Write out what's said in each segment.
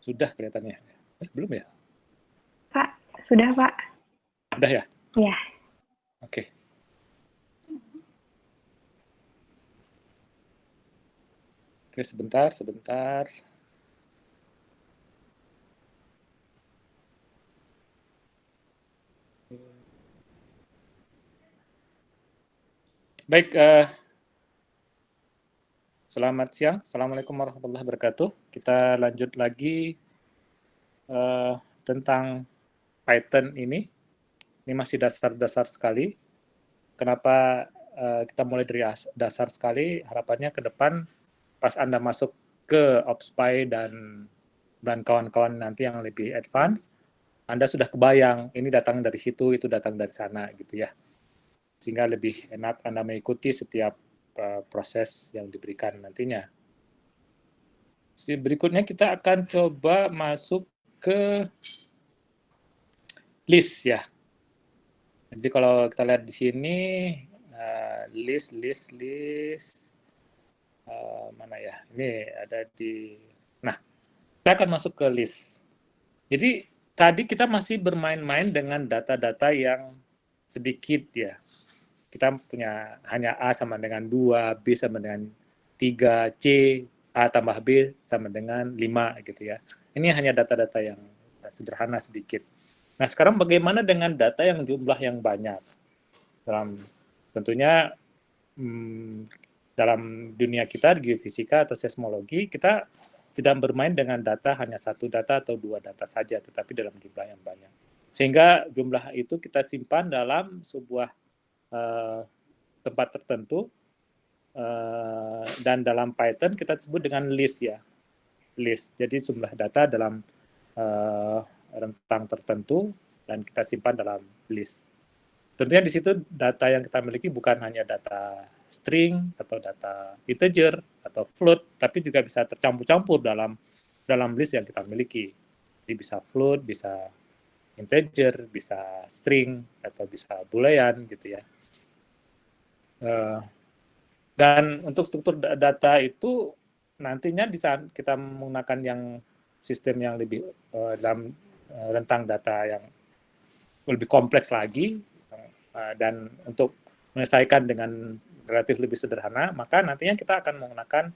Sudah kelihatannya. Belum ya? Pak, sudah Pak. Sudah ya? Ya. Oke. Oke, sebentar. Baik, selamat siang. Assalamualaikum warahmatullahi wabarakatuh. Kita lanjut lagi tentang Python ini. Ini masih dasar-dasar sekali. Kenapa kita mulai dari dasar sekali? Harapannya ke depan pas Anda masuk ke OpsPy dan kawan-kawan nanti yang lebih advance, Anda sudah kebayang ini datang dari situ, itu datang dari sana gitu ya. Sehingga lebih enak Anda mengikuti setiap proses yang diberikan nantinya. Berikutnya kita akan coba masuk ke list ya. Jadi kalau kita lihat di sini list mana ya? Ini ada di. Nah, kita akan masuk ke list. Jadi tadi kita masih bermain-main dengan data-data yang sedikit ya. Kita punya hanya A sama dengan 2, B sama dengan 3, C, A tambah B sama dengan 5 gitu ya. Ini hanya data-data yang sederhana sedikit. Nah, sekarang bagaimana dengan data yang jumlah yang banyak? Tentunya dalam dunia kita, di geofisika atau seismologi, kita tidak bermain dengan data hanya satu data atau dua data saja, tetapi dalam jumlah yang banyak. Sehingga jumlah itu kita simpan dalam sebuah tempat tertentu, dan dalam Python kita sebut dengan list ya. List. Jadi jumlah data dalam rentang tertentu dan kita simpan dalam list. Tentunya di situ data yang kita miliki bukan hanya data string atau data integer atau float, tapi juga bisa tercampur-campur dalam list yang kita miliki. Jadi bisa float, bisa integer, bisa string, atau bisa boolean gitu ya. Dan untuk struktur data itu nantinya di saat kita menggunakan yang sistem yang lebih dalam rentang data yang lebih kompleks lagi, dan untuk menyelesaikan dengan relatif lebih sederhana, maka nantinya kita akan menggunakan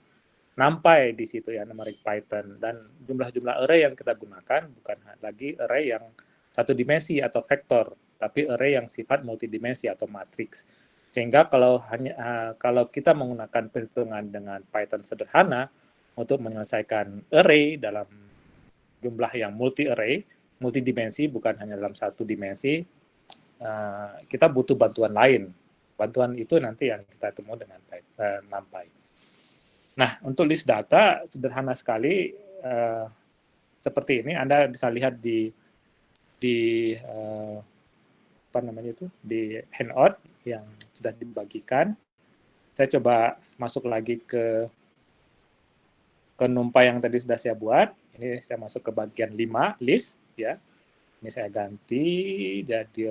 NumPy di situ ya, numeric Python. Dan jumlah-jumlah array yang kita gunakan bukan lagi array yang satu dimensi atau vektor, tapi array yang sifat multidimensi atau matriks. Sehingga kalau kita menggunakan perhitungan dengan Python sederhana untuk menyelesaikan array dalam jumlah yang multi-array, multidimensi, bukan hanya dalam satu dimensi, kita butuh bantuan lain. Bantuan itu nanti yang kita temui dengan NumPy. Nah, untuk list data sederhana sekali, seperti ini. Anda bisa lihat di apa namanya itu, di handout yang sudah dibagikan. Saya coba masuk lagi ke NumPy yang tadi sudah saya buat. Ini saya masuk ke bagian 5 list ya. Ini saya ganti jadi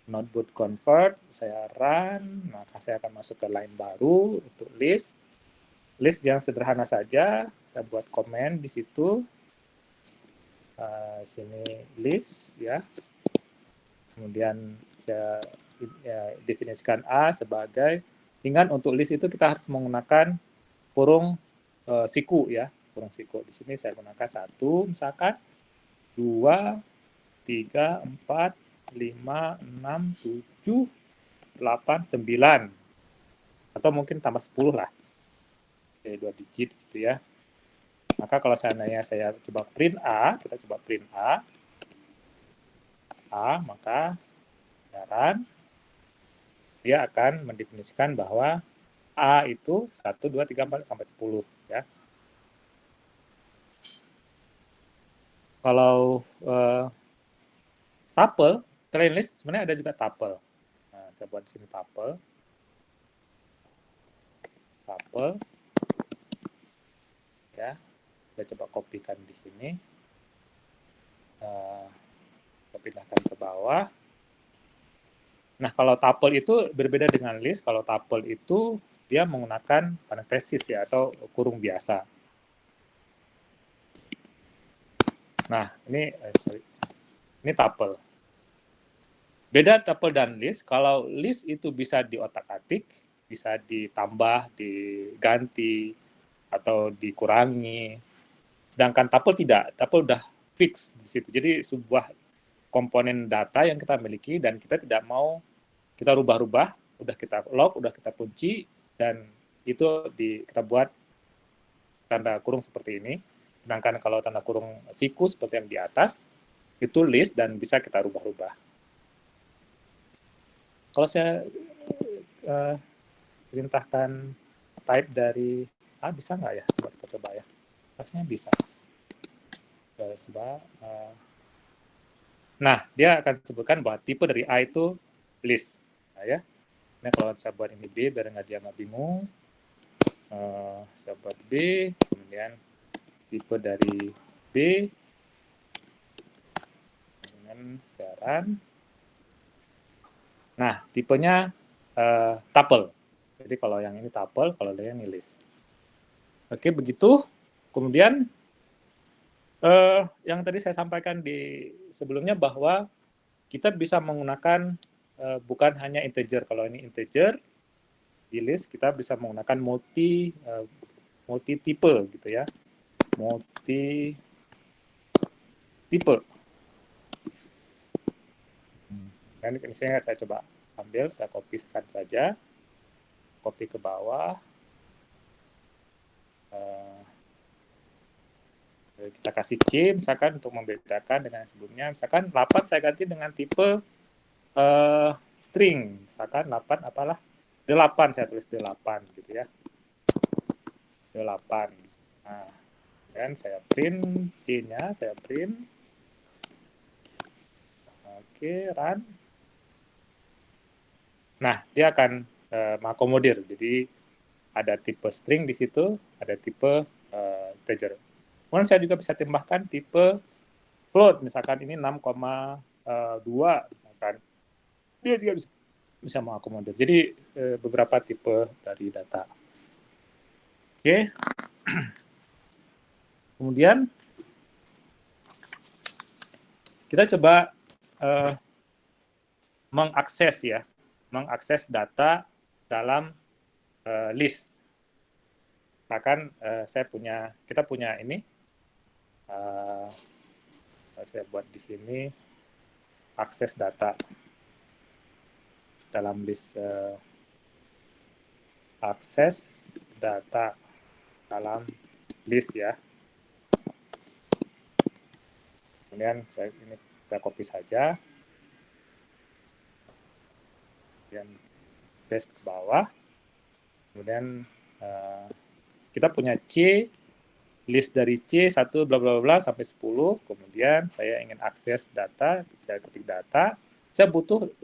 notebook convert, saya run, maka saya akan masuk ke line baru untuk list yang sederhana saja. Saya buat komen di situ, sini list ya, kemudian saya definisikan A sebagai, ingat untuk list itu kita harus menggunakan kurung siku ya, kurung siku. Di sini saya gunakan 1 misalkan, 2, 3, 4, 5, 6, 7, 8, 9. Atau mungkin tambah 10 lah. Oke, 2 digit gitu ya. Maka kalau seandainya saya coba print A, kita coba print A, maka jaran dia akan mendefinisikan bahwa A itu 1, 2, 3, 4, sampai 10 ya. Kalau tuple, train list sebenarnya ada juga tuple. Nah, saya buat di sini tuple. Ya, saya coba kopikan di sini. Kita pindahkan ke bawah. Nah, kalau tuple itu berbeda dengan list. Kalau tuple itu dia menggunakan parenthesis ya, atau kurung biasa. Nah, ini tuple. Beda tuple dan list, kalau list itu bisa diotak-atik, bisa ditambah, diganti, atau dikurangi. Sedangkan tuple tidak, tuple udah fix di situ. Jadi sebuah komponen data yang kita miliki dan kita tidak mau kita rubah-rubah, udah kita lock, udah kita kunci, dan itu kita buat tanda kurung seperti ini. Sedangkan kalau tanda kurung siku seperti yang di atas, itu list dan bisa kita rubah-rubah. Kalau saya perintahkan type dari bisa nggak ya? Coba kita coba ya. Harusnya bisa. Coba. Nah, dia akan sebutkan bahwa tipe dari A itu list. Nah, ya. Nah, kalau saya buat ini B, biar dia nggak bingung. Saya buat B, kemudian tipe dari B, dengan siaran. Nah, tipenya tuple. Jadi kalau yang ini tuple, kalau yang ini list. Oke, begitu. Kemudian yang tadi saya sampaikan di sebelumnya bahwa kita bisa menggunakan bukan hanya integer. Kalau ini integer, di list kita bisa menggunakan multi tipe gitu ya. Multi tipe. Dan ini saya coba ambil, saya kopikan saja. Copy ke bawah. Kita kasih C misalkan untuk membedakan dengan sebelumnya. Misalkan 8 saya ganti dengan tipe string. Misalkan 8 apalah? 8 saya tulis 8 gitu ya. 8. Nah, dan saya print C-nya, saya print. Oke, run. Nah, dia akan mengakomodir. Jadi ada tipe string di situ, ada tipe integer. Kemudian saya juga bisa tambahkan tipe float, misalkan ini 6,2 misalkan. Dia juga bisa mengakomodir. Jadi beberapa tipe dari data. Oke. Kemudian kita coba mengakses data dalam list. Misalkan kita punya ini, saya buat di sini akses data dalam list, akses data dalam list ya. Kemudian kita copy saja, kemudian paste ke bawah. Kemudian kita punya C, list dari C 1 bla bla bla sampai 10. Kemudian saya ingin akses data, saya ketik data. Saya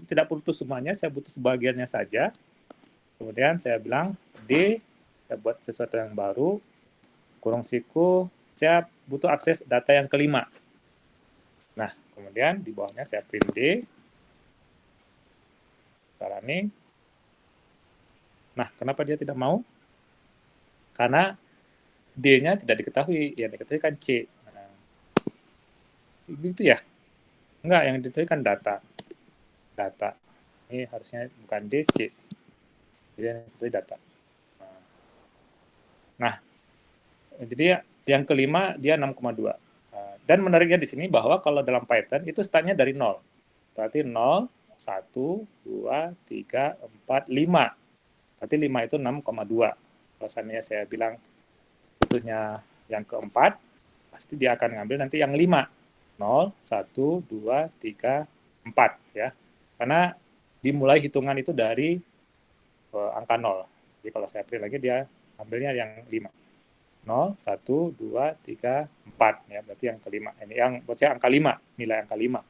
tidak butuh semuanya, saya butuh sebagiannya saja. Kemudian saya bilang D, saya buat sesuatu yang baru, kurung siku, saya butuh akses data yang kelima. Nah, kemudian di bawahnya saya print D. Running. Nah, kenapa dia tidak mau? Karena D-nya tidak diketahui, yang diketahui kan C. Nah, gitu ya? Enggak, yang diketahui kan data. Ini harusnya bukan D, C. Jadi yang diketahui data. Nah, jadi yang kelima dia 6,2. Dan menariknya di sini bahwa kalau dalam Python itu startnya dari 0. Berarti 0, 1, 2, 3, 4, 5. Berarti 5 itu 6,2. Kalau seandainya saya bilang butuhnya yang keempat, pasti dia akan ngambil nanti yang 5. 0, 1, 2, 3, 4. Ya. Karena dimulai hitungan itu dari angka 0. Jadi kalau saya print lagi, dia ambilnya yang 5. 0, 1, 2, 3, 4. Ya, berarti yang kelima. Ini yang buat saya angka 5, nilai angka 5.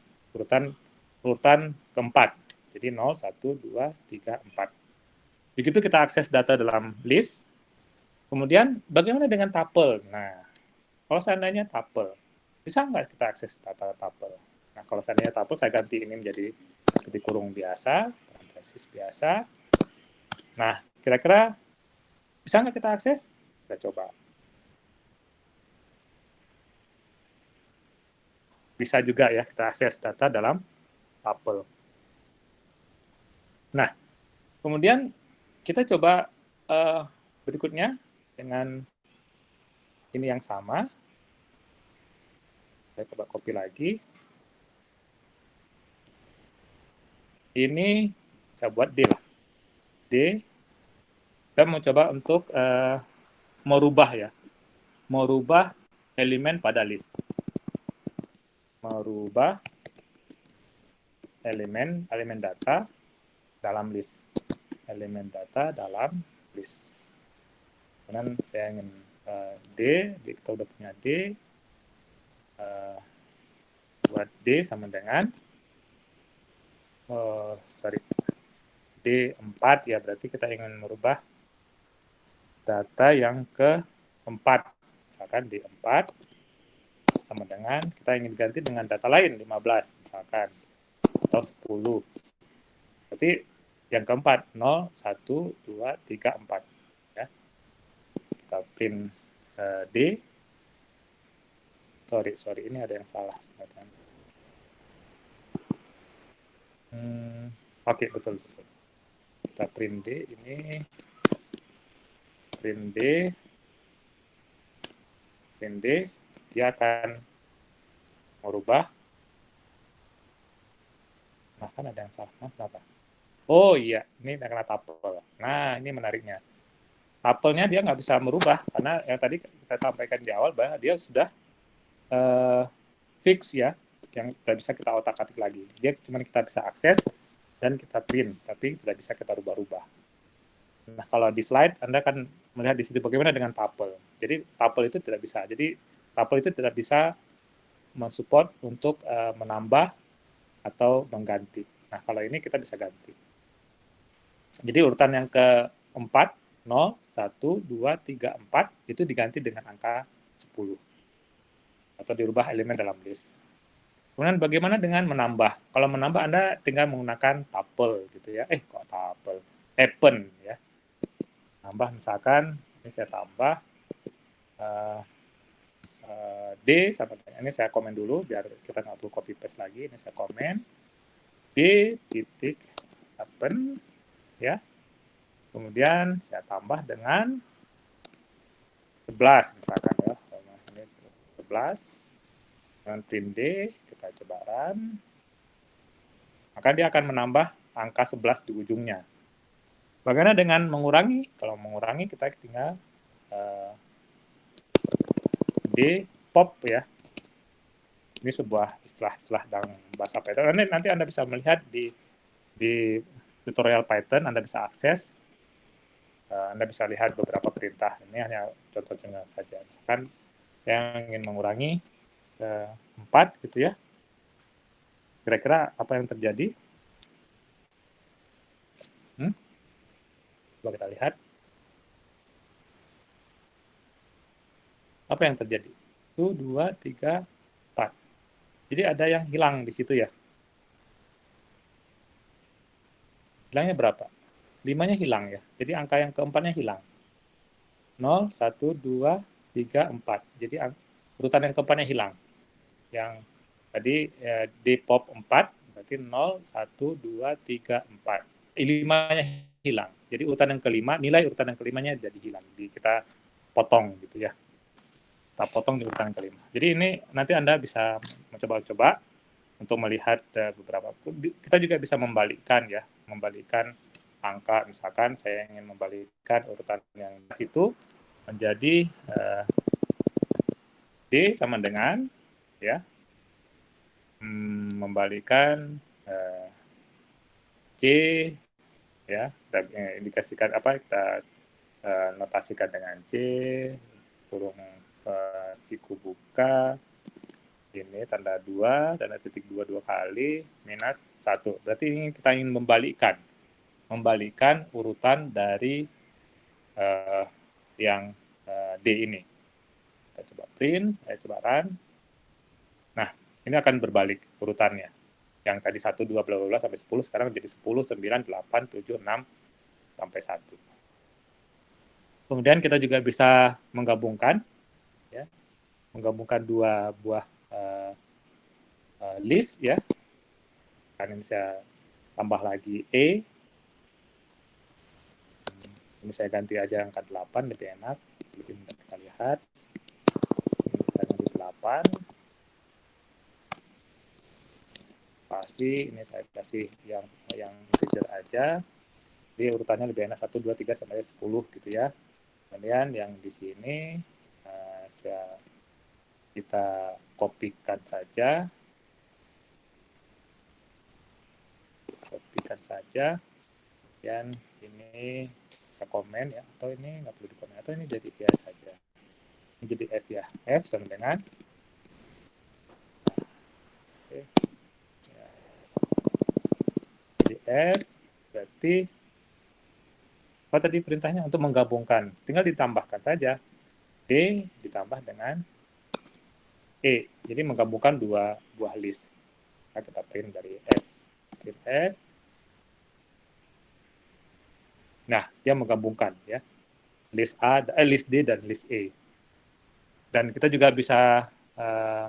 Urutan keempat. Jadi 0, 1, 2, 3, 4. Begitu kita akses data dalam list. Kemudian bagaimana dengan tuple? Nah, kalau seandainya tuple, bisa nggak kita akses data tuple? Nah, kalau seandainya tuple, saya ganti ini menjadi ketik kurung biasa, parenthesis biasa. Nah, kira-kira bisa nggak kita akses? Kita coba. bisa juga ya kita akses data dalam tuple. Nah, kemudian kita coba berikutnya dengan ini yang sama. Saya coba copy lagi. Ini saya buat D lah. D. Kita mau coba untuk merubah ya. Merubah elemen pada list. Merubah elemen data dalam list. Elemen data dalam list. Kemudian saya ingin D, kita udah punya D. Buat D sama dengan D4 ya, berarti kita ingin merubah data yang keempat. Misalkan D4 sama dengan, kita ingin ganti dengan data lain, 15 misalkan, atau 10. Berarti yang keempat, 0, 1, 2, 3, 4. Ya. Kita print D. Sorry, ini ada yang salah. Oke, betul. Kita print D, ini print D, dia akan merubah. Nah, kan ada yang salah. Nah, kenapa? Oh iya, ini karena tuple. Nah, ini menariknya. Tuple-nya dia nggak bisa merubah, karena yang tadi kita sampaikan di awal bahwa dia sudah fix ya, yang tidak bisa kita otak-atik lagi. Dia cuma kita bisa akses dan kita print, tapi tidak bisa kita rubah-rubah. Nah, kalau di slide, Anda akan melihat di situ bagaimana dengan tuple. Jadi, tuple itu tidak bisa. Jadi, tuple itu tidak bisa mensupport untuk menambah atau mengganti. Nah, kalau ini kita bisa ganti. Jadi, urutan yang keempat, 0, 1, 2, 3, 4, itu diganti dengan angka 10. Atau dirubah elemen dalam list. Kemudian bagaimana dengan menambah? Kalau menambah Anda tinggal menggunakan tuple gitu ya. Kok tuple? Append ya. Tambah misalkan, ini saya tambah D sama dengan, ini saya komen dulu biar kita nggak perlu copy paste lagi. Ini saya komen D titik append ya. Kemudian saya tambah dengan 11 misalkan ya. Ini 11. Dengan print D, kita coba run. Maka dia akan menambah angka 11 di ujungnya. Bagaimana dengan mengurangi? Kalau mengurangi kita tinggal D pop ya. Ini sebuah istilah dalam bahasa Python. Nanti Anda bisa melihat di tutorial Python, Anda bisa akses. Anda bisa lihat beberapa perintah. Ini hanya contoh-contoh saja. Misalkan yang ingin mengurangi 4 gitu ya. Kira-kira apa yang terjadi? Coba kita lihat. Apa yang terjadi? 1, 2, 3, 4. Jadi ada yang hilang di situ ya. Hilangnya berapa? 5-nya hilang ya. Jadi angka yang keempatnya hilang. 0, 1, 2, 3, 4. Jadi urutan yang keempatnya hilang. Yang tadi D pop 4, berarti 0, 1, 2, 3, 4. 5-nya hilang. Jadi urutan yang kelima, nilai urutan yang kelimanya jadi hilang. Kita potong gitu ya. Kita potong di urutan yang kelima. Jadi ini nanti Anda bisa mencoba-coba untuk melihat beberapa. Kita juga bisa membalikkan ya. Membalikkan angka, misalkan saya ingin membalikkan urutan yang di situ menjadi D sama dengan ya membalikkan C ya, kita indikasikan apa, kita notasikan dengan C kurung siku buka ini tanda 2, tanda titik 2 dua kali minus 1. Berarti ini kita ingin membalikkan urutan dari yang D ini. Kita coba print, saya coba run. Nah, ini akan berbalik urutannya. Yang tadi 1, 2, bla bla sampai 10, sekarang jadi 10, 9, 8, 7, 6, sampai 1. Kemudian kita juga bisa menggabungkan, ya, menggabungkan dua buah list ya. Kan ini saya tambah lagi E. Ini saya ganti aja angka 8, lebih enak, lebih mudah kita lihat. Ini saya ganti 8. Pasti ini saya kasih yang integer aja. Jadi urutannya lebih enak 1, 2, 3 sampai 10 gitu ya. Kemudian yang di sini kita kopikan saja. Dan ini kita komen ya, atau ini nggak perlu dikomen, atau ini jadi biasa saja. Ini jadi F ya, F sama dengan ya. Jadi F berarti apa tadi perintahnya untuk menggabungkan, tinggal ditambahkan saja D ditambah dengan E, jadi menggabungkan dua buah list. Nah, kita print dari F, print F. Nah, dia menggabungkan ya list list D dan list E. Dan kita juga bisa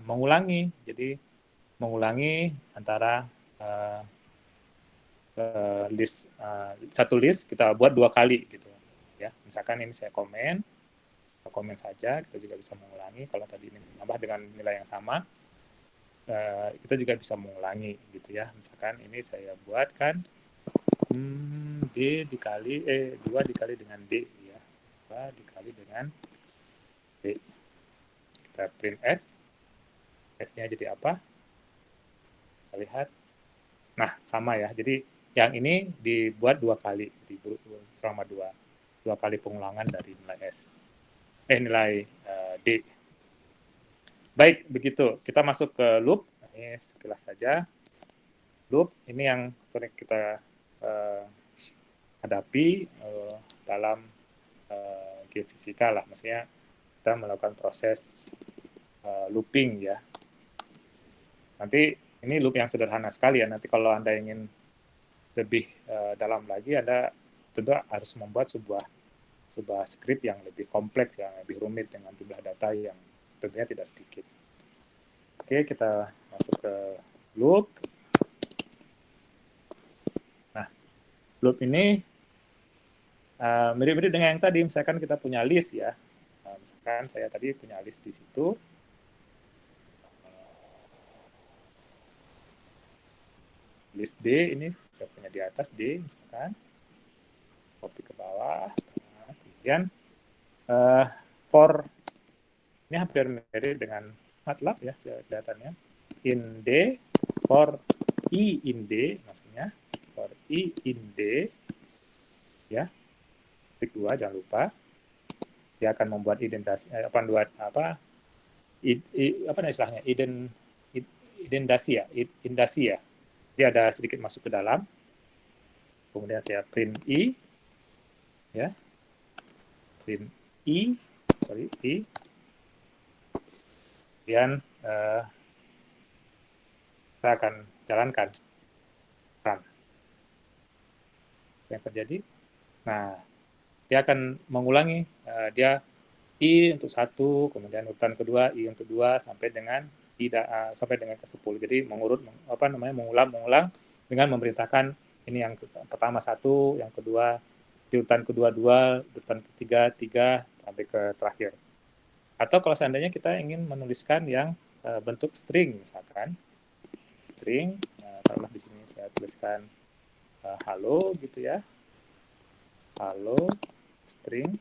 mengulangi, jadi mengulangi antara satu list kita buat 2 kali gitu ya. Misalkan ini saya komen saja, kita juga bisa mengulangi. Kalau tadi ini menambah dengan nilai yang sama, kita juga bisa mengulangi gitu ya. Misalkan ini saya buatkan D dikali 2 dikali dengan D ya, 2 dikali dengan D. Kita print F, F-nya jadi apa? Kita lihat. Nah, sama ya. Jadi yang ini dibuat 2 kali, selama 2 kali pengulangan dari nilai S. Nilai D. Baik, begitu. Kita masuk ke loop. Ini sekilas saja. Loop ini yang sering kita hadapi dalam geofisika lah. Maksudnya kita melakukan proses looping ya. Nanti ini loop yang sederhana sekali ya. Nanti kalau Anda ingin lebih dalam lagi, Anda tentu harus membuat sebuah script yang lebih kompleks, yang lebih rumit dengan jumlah data yang tentunya tidak sedikit. Oke, kita masuk ke loop. Nah, loop ini mirip-mirip dengan yang tadi. Misalkan kita punya list ya. Misalkan saya tadi punya list di situ. List D ini saya punya di atas D, misalkan. Copy ke bawah. Nah, kemudian for ini hampir mirip dengan MATLAB ya kelihatannya. In D, for I in D, maksudnya for I in D, ya, titik 2 jangan lupa. Dia akan membuat indentasi, istilahnya indentasi ya. Dia ada sedikit masuk ke dalam. Kemudian saya print I, ya, print I. Kemudian kita akan jalankan run. Yang terjadi, nah dia akan mengulangi, dia I untuk 1, kemudian urutan kedua I untuk 2 sampai dengan sampai dengan ke 10. Jadi mengulang dengan memerintahkan ini yang pertama 1, yang kedua di urutan kedua 2, urutan ketiga 3 sampai ke terakhir. Atau kalau seandainya kita ingin menuliskan yang bentuk string, misalkan string, taruhlah di sini saya tuliskan halo gitu ya, halo string,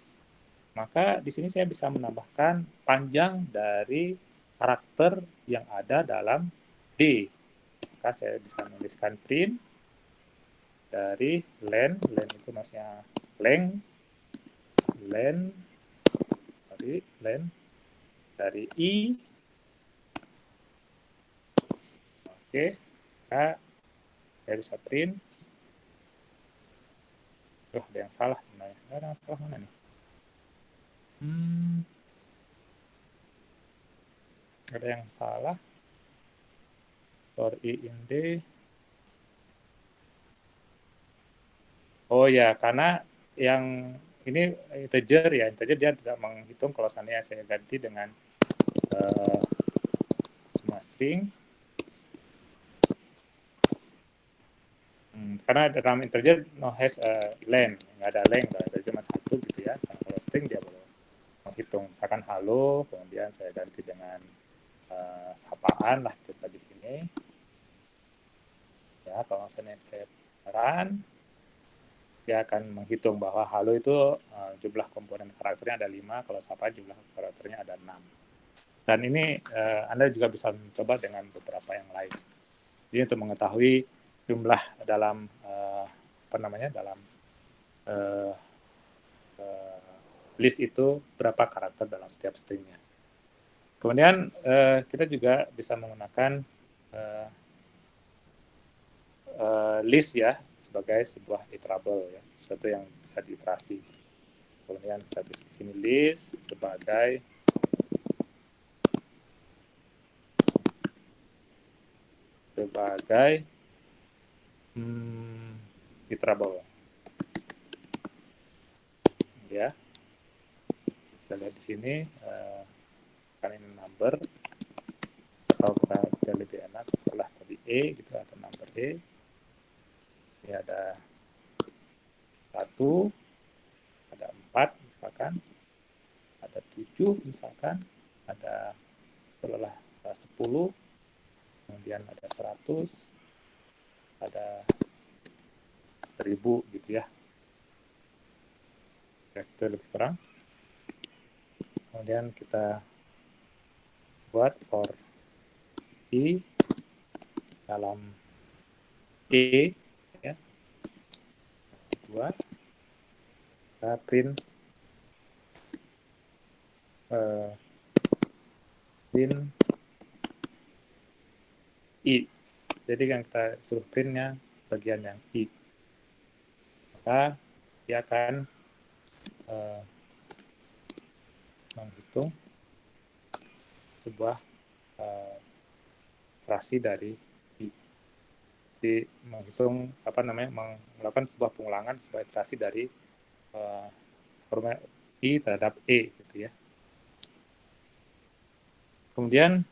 maka di sini saya bisa menambahkan panjang dari karakter yang ada dalam D. Maka saya bisa menuliskan print dari len itu maksudnya length, len dari I. Oke, nah, saya bisa print. Ada yang salah sebenarnya. Ada yang salah mana nih? Ada yang salah. For I in D. Oh ya, karena yang ini integer ya, integer dia tidak menghitung kalau seandainya saya ganti dengan semua string. Karena dalam integer no has len, nggak ada len, ada cuma satu gitu ya. Nah, kalau string dia boleh menghitung, misalkan halo, kemudian saya ganti dengan sapaan lah cerita di sini. Ya, kalau saya run, dia akan menghitung bahwa halo itu jumlah komponen karakternya ada 5, kalau sapaan jumlah karakternya ada 6. Dan ini Anda juga bisa mencoba dengan beberapa yang lain. Jadi untuk mengetahui jumlah dalam dalam list itu berapa karakter dalam setiap stringnya. Kemudian kita juga bisa menggunakan list ya sebagai sebuah iterable ya, sesuatu yang bisa diiterasi. Kemudian kita tulis di sini list sebagai iterable ya. Kita lihat di sini kan ini number, atau kita lebih enak setelah tadi gitu, atau number ini ada 1, ada 4 misalkan, ada 7 misalkan, ada 10, kemudian ada 100, ada 1000 gitu ya. Itu lebih kurang. Kemudian kita buat for i dalam ya. Kedua, kita print i. Jadi yang kita suruh printnya bagian yang i. Maka dia akan menghitung sebuah iterasi dari i. Jadi menghitung melakukan sebuah pengulangan sebuah iterasi dari format i terhadap gitu ya. Kemudian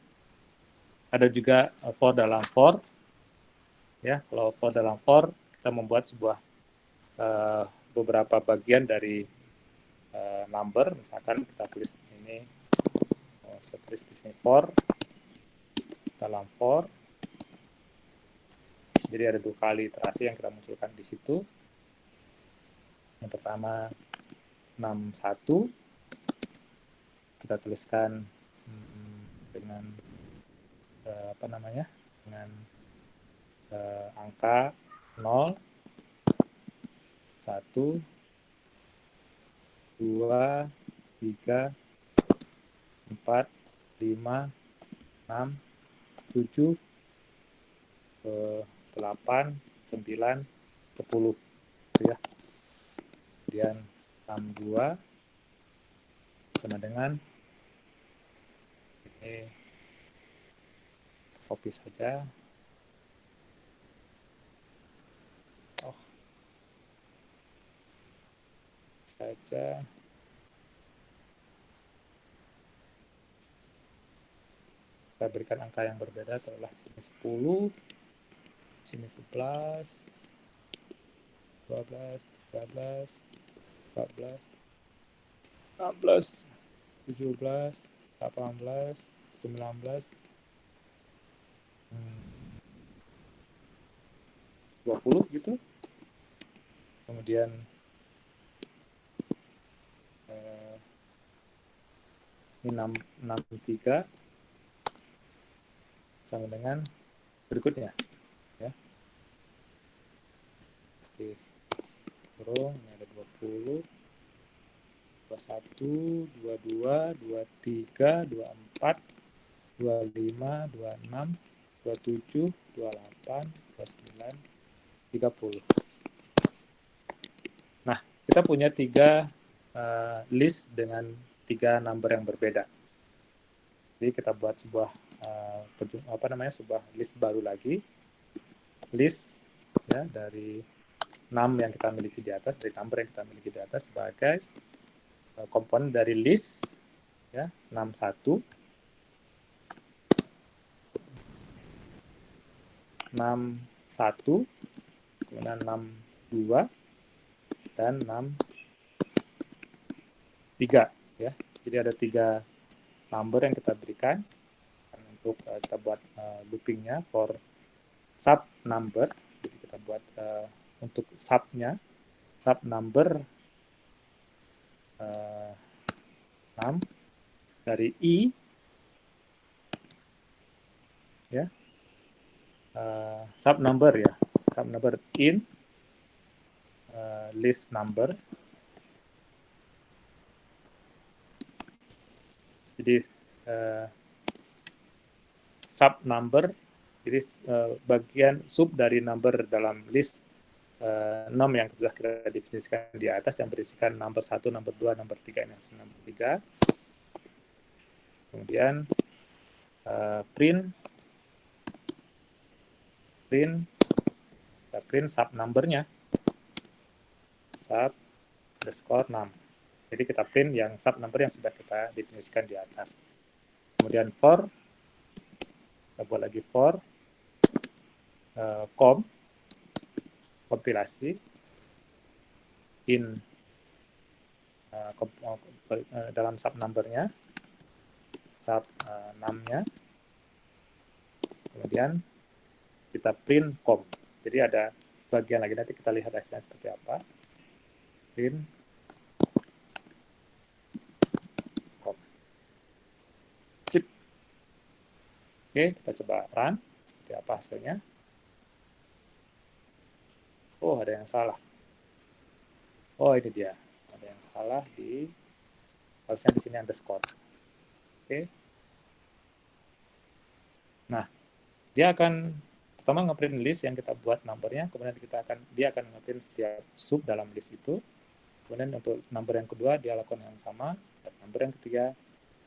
ada juga for dalam for ya. Kalau for dalam for kita membuat sebuah beberapa bagian dari number, misalkan kita tulis ini, saya tulis di sini for dalam for. Jadi ada 2 kali iterasi yang kita munculkan di situ. Yang pertama 61, kita tuliskan dengan dengan angka 0, 1, 2, 3, 4, 5, 6, 7, 8, 9, 10 gitu ya. Kemudian 62 sama dengan ini, copy saja. Saja. Kita berikan angka yang berbeda, taruhlah sini 10, sini 11, 12, 13, 14, 16, 17, 18, 19, 20 gitu. Kemudian ini 63 sama dengan berikutnya ya. Oke. Kurung, ini ada 20, 21, 22, 23, 24, 25, 26, 27, 28, 29, 30. Nah, kita punya 3 list dengan 3 number yang berbeda. Jadi kita buat sebuah sebuah list baru lagi. List ya dari 6 yang kita miliki di atas, dari number yang kita miliki di atas sebagai komponen dari list ya, 61, 61, kemudian 62, dan 63 ya. Jadi ada 3 number yang kita berikan untuk kita buat loopingnya for sub number. Jadi kita buat untuk subnya, sub number 6 dari I ya, sub number ya, sub number in list number. Jadi sub number, jadi bagian sub dari number dalam list 6 yang sudah kita definisikan di atas, yang berisikan number 1, number 2, number 3, ini harus number 3. Kemudian print sub numbernya, sub underscore 6. Jadi kita print yang sub number yang sudah kita definisikan di atas. Kemudian for, kita buat lagi for kompilasi in dalam sub numbernya, sub 6-nya, kemudian kita print com. Jadi ada bagian lagi, nanti kita lihat hasilnya seperti apa. Print com. Sip. Oke, kita coba run seperti apa hasilnya. Oh, ada yang salah. Oh, ini dia. Ada yang salah di, harusnya di sini underscore. Oke. Nah, dia akan pertama ngeprint list yang kita buat numbernya, kemudian dia akan ngeprint setiap sub dalam list itu. Kemudian untuk number yang kedua dia lakukan yang sama, dan number yang ketiga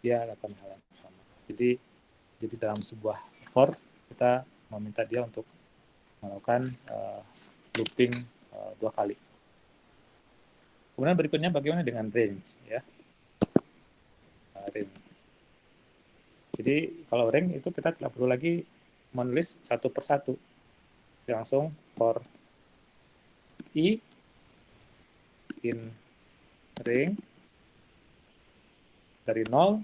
dia lakukan hal yang sama. Jadi dalam sebuah for kita meminta dia untuk melakukan looping 2 kali. Kemudian berikutnya bagaimana dengan range ya. Range. Jadi kalau range itu kita tidak perlu lagi menulis satu persatu. Langsung for I in range dari 0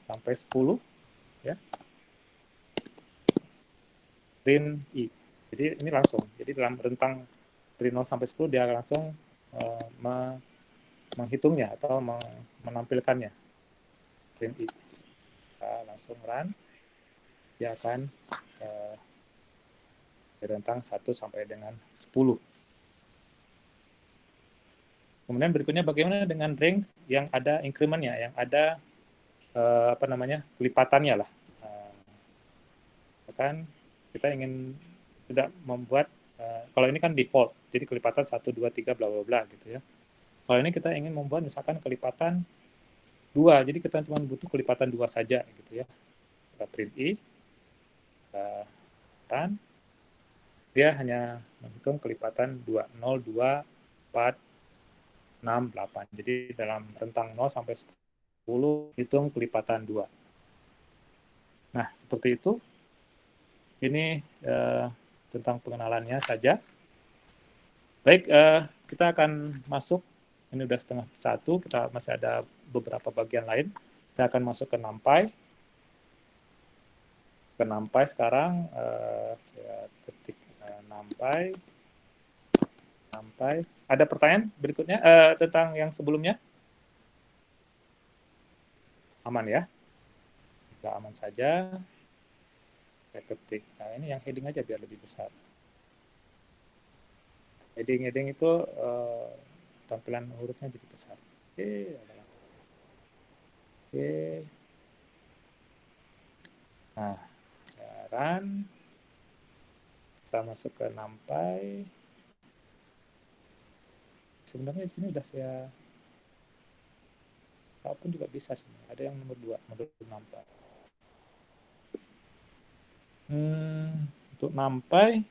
sampai 10 ya. Print I. Jadi ini langsung. Jadi dalam rentang dari 0 sampai 10 dia langsung menghitungnya atau menampilkannya. Print I. Kita langsung run. Dia akan rentang 1 sampai dengan 10. Kemudian berikutnya bagaimana dengan range yang ada increment-nya, yang ada kelipatannya lah. Kan kita ingin tidak membuat kalau ini kan default, jadi kelipatan 1, 2, 3 bla bla bla gitu ya. Kalau ini kita ingin membuat misalkan kelipatan 2, jadi kita cuma butuh kelipatan 2 saja gitu ya. Kita print I, run, dia hanya menghitung kelipatan 2, 0, 2, 4, 6, 8. Jadi dalam rentang 0 sampai 10 hitung kelipatan 2. Nah, seperti itu. Ini tentang pengenalannya saja. Baik, kita akan masuk, ini udah 12:30, kita masih ada beberapa bagian lain. Kita akan masuk ke NumPy. Ke NumPy sekarang, saya ketik NumPy. Ada pertanyaan berikutnya tentang yang sebelumnya? Aman ya? Tidak aman saja. Saya ketik, nah ini yang heading aja biar lebih besar. Heading itu tampilan hurufnya jadi besar. Oke. Nah, sekarang kita masuk ke NumPy. Sebenarnya di sini udah saya, apapun juga bisa sebenarnya. Ada yang nomor 2, modul NumPy. Untuk NumPy,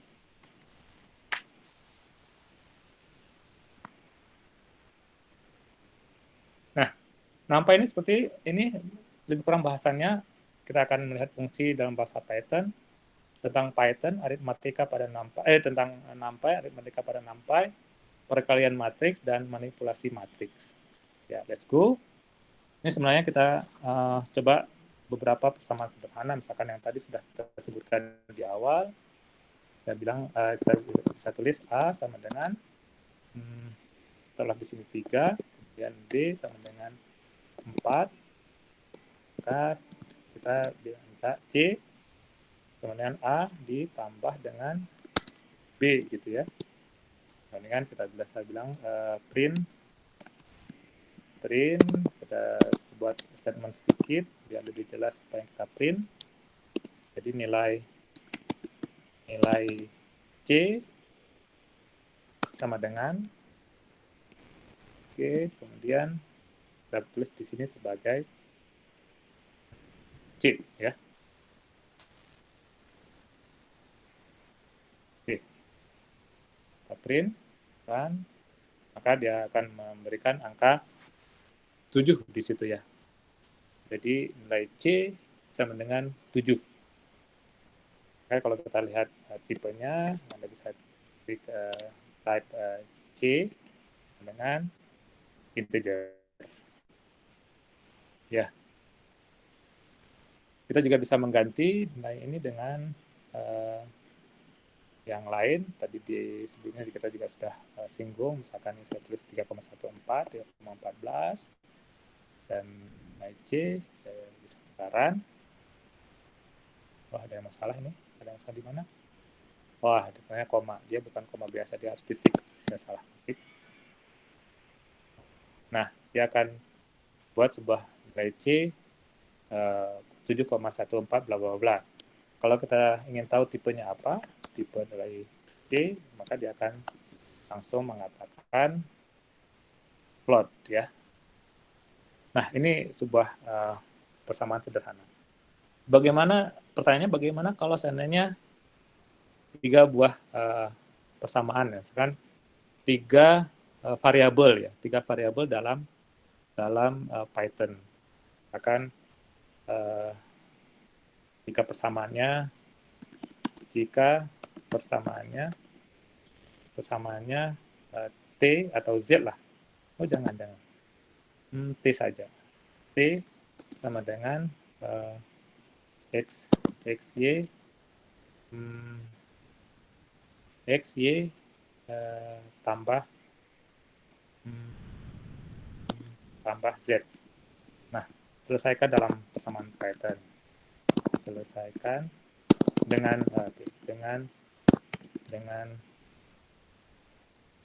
nah, NumPy ini seperti ini, lebih kurang bahasannya. Kita akan melihat fungsi dalam bahasa Python. tentang Python, aritmatika pada NumPy, tentang NumPy, aritmatika pada NumPy, perkalian matriks, dan manipulasi matriks. Ya, let's go. Ini sebenarnya kita coba beberapa persamaan sederhana, misalkan yang tadi sudah kita sebutkan di awal. Kita bilang kita bisa tulis A sama dengan setelah di sini 3, kemudian B sama dengan 4, maka kita minta C kemudian A ditambah dengan B gitu ya. Kemudian kita bisa bilang print, kita buat statement sedikit biar lebih jelas apa yang kita print. Jadi nilai C sama dengan, oke, kemudian kita tulis di sini sebagai C ya. Oke, kita print kan, maka dia akan memberikan angka 7 di situ ya. Jadi nilai C sama dengan 7. Oke, kalau kita lihat tipenya, Anda bisa klik type C dengan integer. Ya. Kita juga bisa mengganti nilai ini dengan yang lain. Tadi di sebelumnya kita juga sudah singgung, misalkan ini saya tulis 3,14, 3,14, dan nilai C saya bisa sekarang. Wah, ada yang masalah ini. Ada masalah di mana? Wah, ternyata koma. Dia bukan koma biasa, dia harus titik. Saya salah titik. Nah, dia akan buat sebuah nilai C 7,14 bla bla bla. Kalau kita ingin tahu tipenya apa, tipe nilai C, maka dia akan langsung mengatakan plot ya. Nah, ini sebuah persamaan sederhana. Pertanyaannya bagaimana kalau seandainya 3 buah persamaan ya, misalkan 3 variabel ya, 3 variabel dalam Python. Akan jika persamaannya T atau Z lah. Oh, jangan. T saja. T sama dengan XY tambah Z. Nah, selesaikan dalam persamaan Python. Selesaikan dengan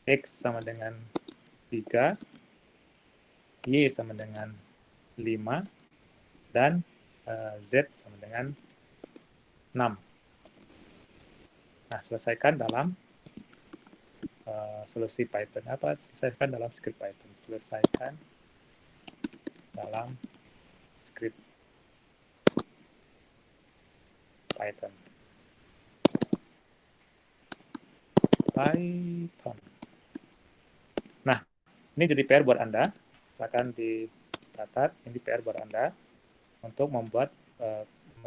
X sama dengan 3, Y sama dengan 5, dan Z sama dengan 6. Nah, selesaikan dalam solusi Python. Selesaikan dalam script Python. Selesaikan dalam script Python. Nah, ini jadi PR buat Anda. Silakan dicatat, ini PR buat Anda untuk membuat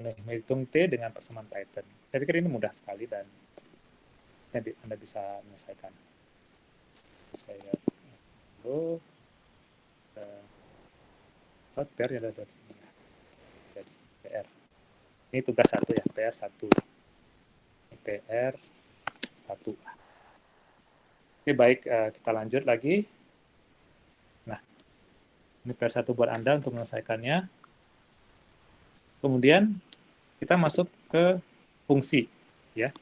menghitung T dengan persamaan Python. Saya pikir ini mudah sekali dan Anda bisa menyelesaikan. Saya dulu PR ya dari sini. Jadi PR. Ini tugas 1 ya, PR 1. Ini PR 1. Oke, baik, kita lanjut lagi. Nah, ini PR 1 buat Anda untuk menyelesaikannya. Kemudian kita masuk ke fungsi, ya.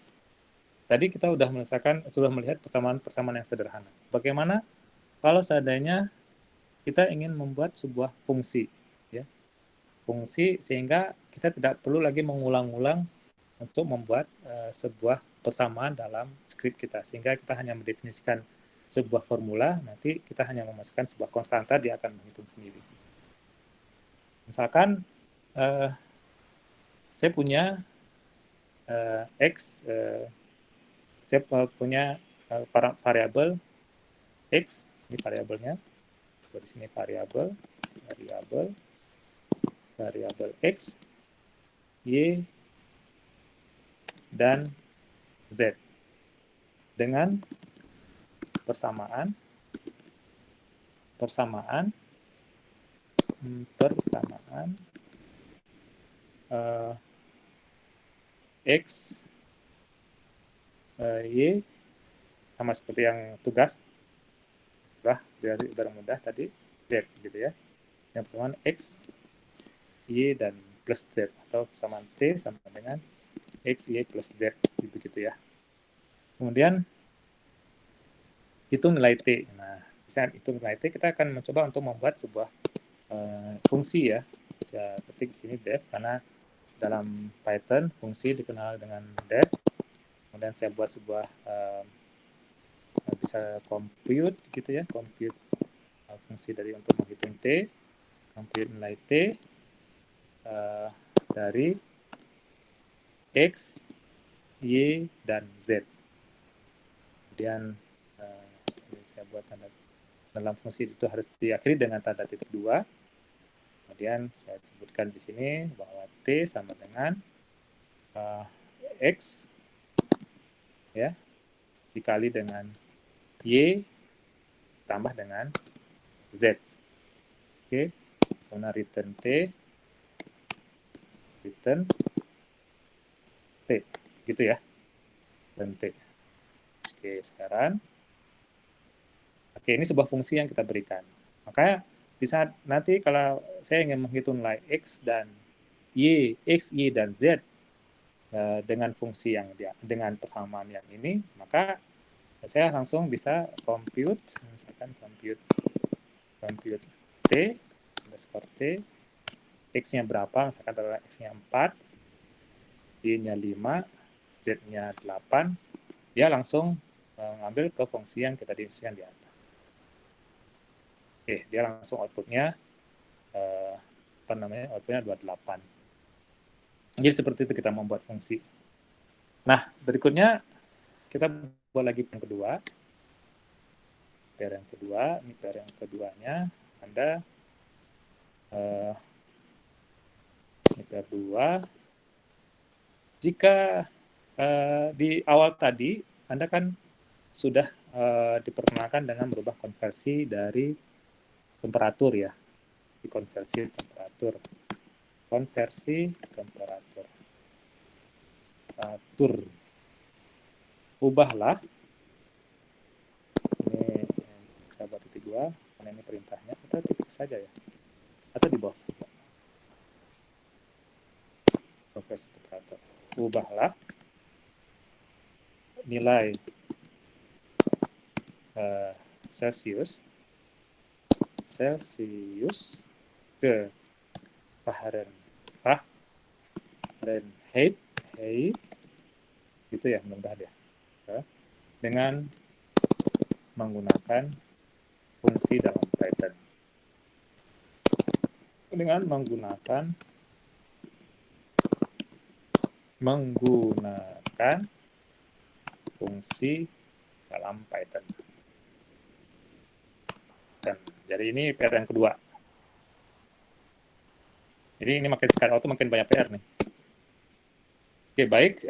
Tadi kita sudah melihat persamaan yang sederhana. Bagaimana kalau seandainya kita ingin membuat sebuah fungsi, ya. Fungsi sehingga kita tidak perlu lagi mengulang-ulang untuk membuat sebuah persamaan dalam script kita, sehingga kita hanya mendefinisikan sebuah formula, nanti kita hanya memasukkan sebuah konstanta, dia akan menghitung sendiri. Misalkan saya punya X, saya punya variabel X, ini variabelnya, di sini variabel X, Y, dan Z dengan persamaan X, Y, sama seperti yang tugas, dari mudah tadi, Z gitu ya. Yang persamaan X, Y, dan plus Z, atau persamaan T sama dengan X, Y, plus Z, begitu ya. Kemudian hitung nilai T. Nah, saat hitung nilai T, kita akan mencoba untuk membuat sebuah fungsi ya. Saya ketik di sini def, karena dalam Python fungsi dikenal dengan def. Kemudian saya buat sebuah bisa compute gitu ya, compute fungsi dari untuk menghitung T, compute nilai T dari X, Y, dan Z. Kemudian ini saya buat tanda dalam fungsi itu harus diakhiri dengan tanda titik 2. Kemudian saya sebutkan di sini bahwa T sama dengan X ya dikali dengan Y tambah dengan Z. Oke, kemudian return T, gitu ya, dan T. Oke, sekarang, ini sebuah fungsi yang kita berikan. Maka di saat nanti kalau saya ingin menghitung nilai X, Y, dan Z dengan fungsi yang dengan persamaan yang ini, maka saya langsung bisa compute, misalkan compute T, underscore T, X-nya berapa, misalkan adalah X-nya 4, Y-nya 5, Z-nya 8, dia langsung mengambil ke fungsi yang kita definisikan di atas. Oke, dia langsung outputnya, outputnya 28. Jadi seperti itu kita membuat fungsi. Nah, berikutnya kita buat lagi yang kedua. Ini PR yang keduanya, Anda ini PR 2. Jika di awal tadi Anda kan sudah diperkenalkan dengan merubah konversi dari temperatur ya, konversi temperatur. Ubahlah, ini saya buat titik 2, karena ini perintahnya, kita titik saja ya, atau di bawah saja. Konversi temperatur. Ubahlah nilai Celsius ke Fahrenheit, gitu ya, mudah-mudahan ya, dengan menggunakan fungsi dalam Python. Dengan menggunakan fungsi dalam Python. Dan jadi ini PR yang kedua. Jadi ini makin sekarang auto makin banyak PR nih. Oke, baik.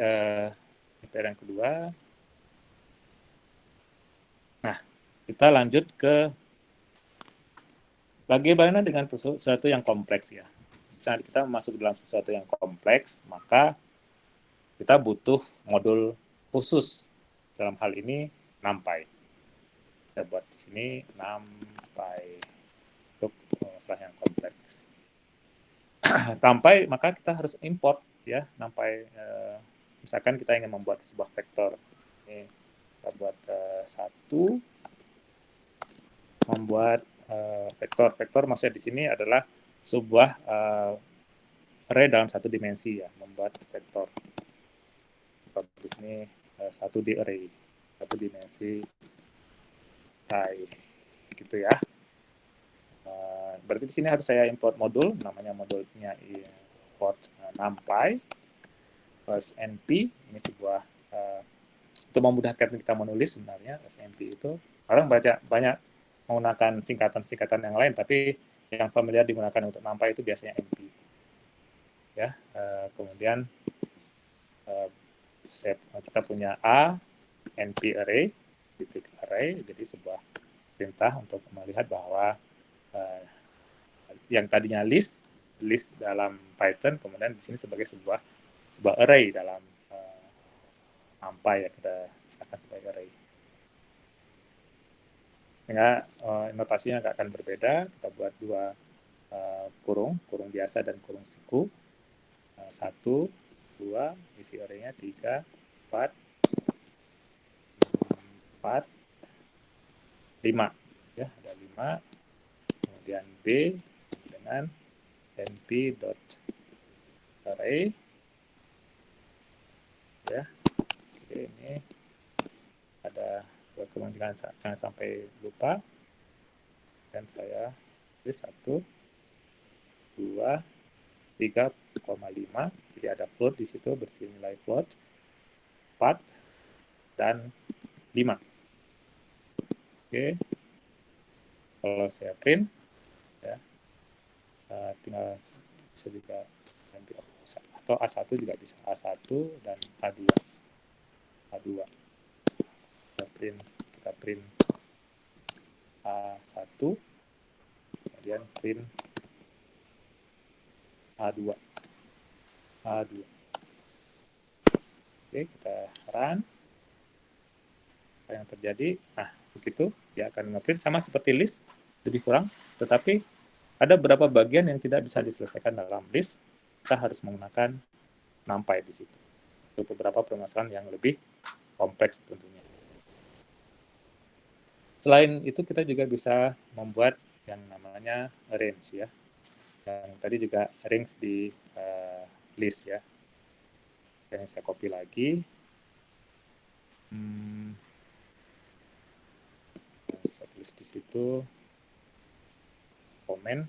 PR yang kedua. Nah, kita lanjut ke bagaimana dengan sesuatu yang kompleks ya. Saat kita masuk dalam sesuatu yang kompleks, maka kita butuh modul khusus. Dalam hal ini NumPy. Saya buat di sini NumPy untuk masalah yang kompleks. NumPy, maka kita harus import ya NumPy. Misalkan kita ingin membuat sebuah vektor. Ini kita buat membuat vektor maksudnya di sini adalah sebuah array dalam satu dimensi ya, membuat vektor. Di sini satu array, satu dimensi gitu ya. Berarti di sini harus saya import modul, namanya modulnya import NumPy plus np. Ini sebuah untuk memudahkan kita menulis sebenarnya. np itu orang banyak menggunakan singkatan-singkatan yang lain, tapi yang familiar digunakan untuk NumPy itu biasanya np. Ya, kemudian kita punya A NP array titik array, jadi sebuah perintah untuk melihat bahwa yang tadinya list dalam Python kemudian di sini sebagai sebuah array dalam NumPy, ya kita misalkan sebagai array. Sehingga notasinya akan berbeda. Kita buat dua kurung biasa dan kurung siku. 1, 2, isi array-nya 3, 4, 5. Ya, ada 5. Kemudian B dengan np.array. Ya, oke, ini ada kemungkinan jangan sampai lupa, dan saya tulis 1, 2, 3,5, jadi ada float di situ, bersih nilai float 4 dan 5. Oke, kalau saya print, ya, tinggal bisa juga atau A1 juga bisa, A1 dan A2. Kita print A1, kemudian print A2. Oke, kita run. Apa yang terjadi? Nah, begitu dia akan nge-print sama seperti list, lebih kurang, tetapi ada beberapa bagian yang tidak bisa diselesaikan dalam list. Kita harus menggunakan NumPy di situ untuk beberapa permasalahan yang lebih kompleks tentunya. Selain itu kita juga bisa membuat yang namanya range, ya. Yang tadi juga range di list, ya. Yang saya copy lagi. Saya tulis di situ komen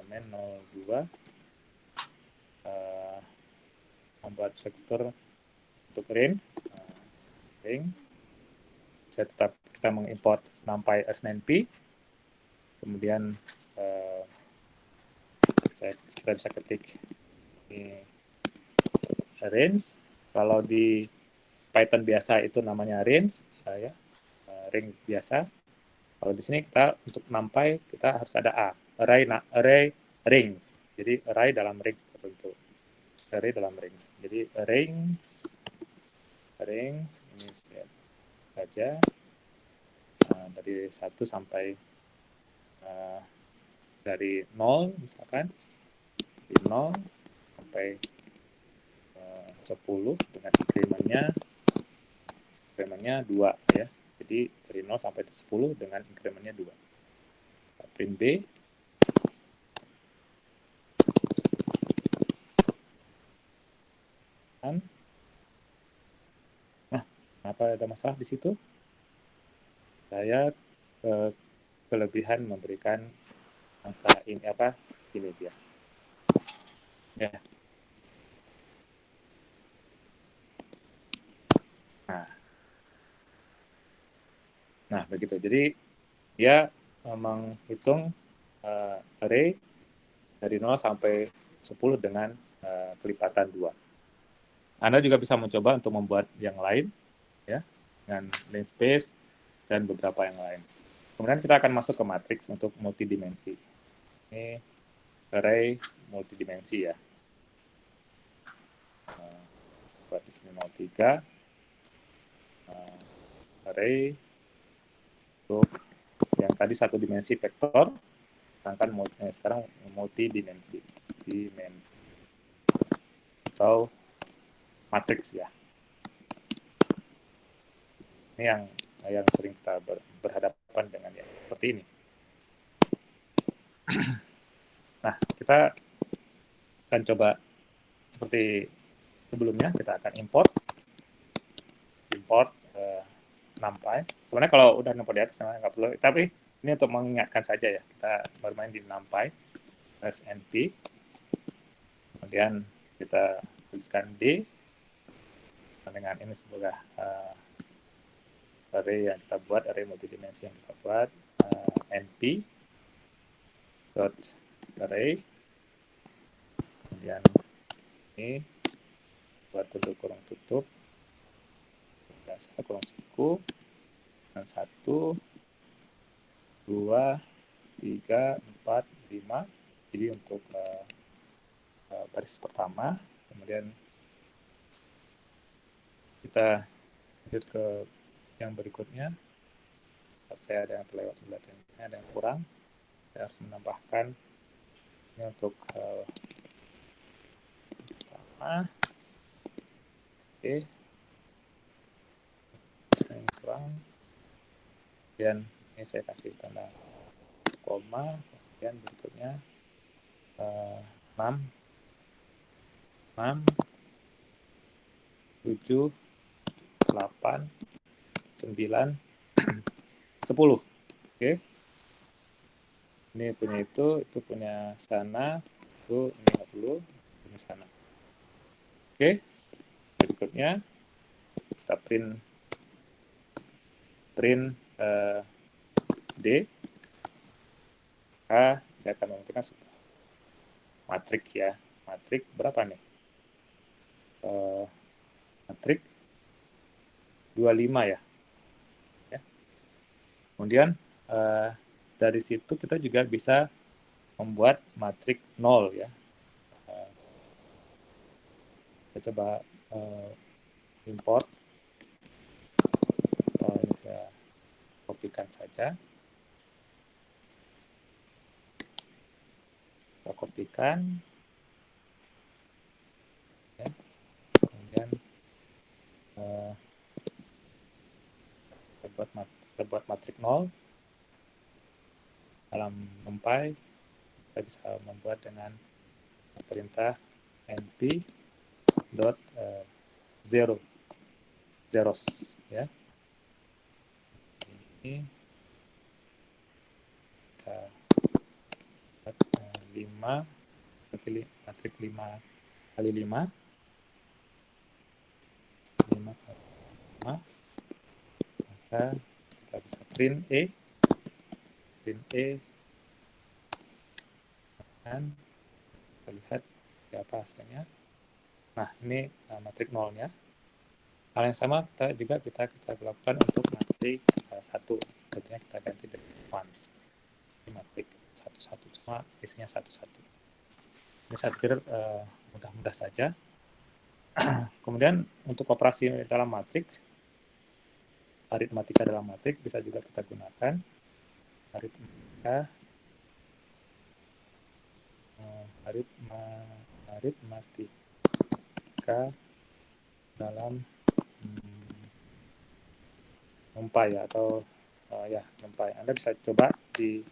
02, membuat sektor untuk range. Saya tetap kita mengimport NumPy as NP, kemudian kita bisa ketik ini range. Kalau di Python biasa itu namanya range, ya, range biasa. Kalau di sini kita untuk NumPy kita harus ada A, array range. Jadi array dalam range tertentu. Array dalam range. Jadi range ini saja dari 1 sampai dari 0 misalkan, dari 0 sampai 10 dengan increment-nya 2, ya. Jadi dari 0 sampai 10 dengan increment-nya 2. Print B. Nah, apa ada masalah di situ? Saya kelebihan memberikan angka ini dia. Ya. Nah, begitu. Jadi dia menghitung array dari 0 sampai 10 dengan kelipatan 2. Anda juga bisa mencoba untuk membuat yang lain, ya, dengan namespace dan beberapa yang lain. Kemudian kita akan masuk ke matriks untuk multidimensi. Ini array multidimensi, ya. Buat di sini 03, array untuk yang tadi satu dimensi vektor, sekarang multidimensi, atau matriks, ya. Ini yang sering kita berhadapan dengan yang seperti ini. Nah, kita akan coba seperti sebelumnya, kita akan import NumPy. Sebenarnya kalau udah import di atas nggak perlu, tapi ini untuk mengingatkan saja, ya. Kita bermain di NumPy as NP, kemudian kita tuliskan D dengan ini sebuah array yang kita buat, array multidimensi yang kita buat, np dot array, kemudian ini buat bentuk kurung tutup biasa kurung siku dan 1, 2, 3, 4, 5. Jadi untuk baris pertama, kemudian kita lanjut ke yang berikutnya. Saya ada yang terlewat di belakangnya, ada yang kurang. Saya harus menambahkan ini untuk pertama. Oke, yang kurang. Kemudian ini saya kasih tanda koma. Kemudian berikutnya 6, 7, 8, 9, 10. Oke. Ini punya itu punya sana, itu ini nggak perlu, punya sana. Oke. Berikutnya kita print D. Dia akan memberikan matrik ya. Matrik berapa nih? Matrik 25 ya. Kemudian dari situ kita juga bisa membuat matrik 0 ya. Kita coba import. Ini saya kopikan saja. Kita kopikan. Ya. Kemudian kita buat matrik 0. Dalam NumPy kita bisa membuat dengan perintah np.zero zeros ya. Ini kita buat 5 matrik 5 kali 5 kali 5, maka kita bisa print E dan kita lihat apa hasilnya. Nah, ini matrik 0-nya. Hal yang sama kita lakukan untuk matrik 1. Tentunya kita ganti dengan ones. Ini matrik 1, cuma isinya 1. Ini saya pikir mudah-mudah saja. Kemudian untuk operasi dalam matrik, aritmatika dalam matrik bisa juga kita gunakan. Aritmatika dalam NumPy atau NumPy. Anda bisa coba di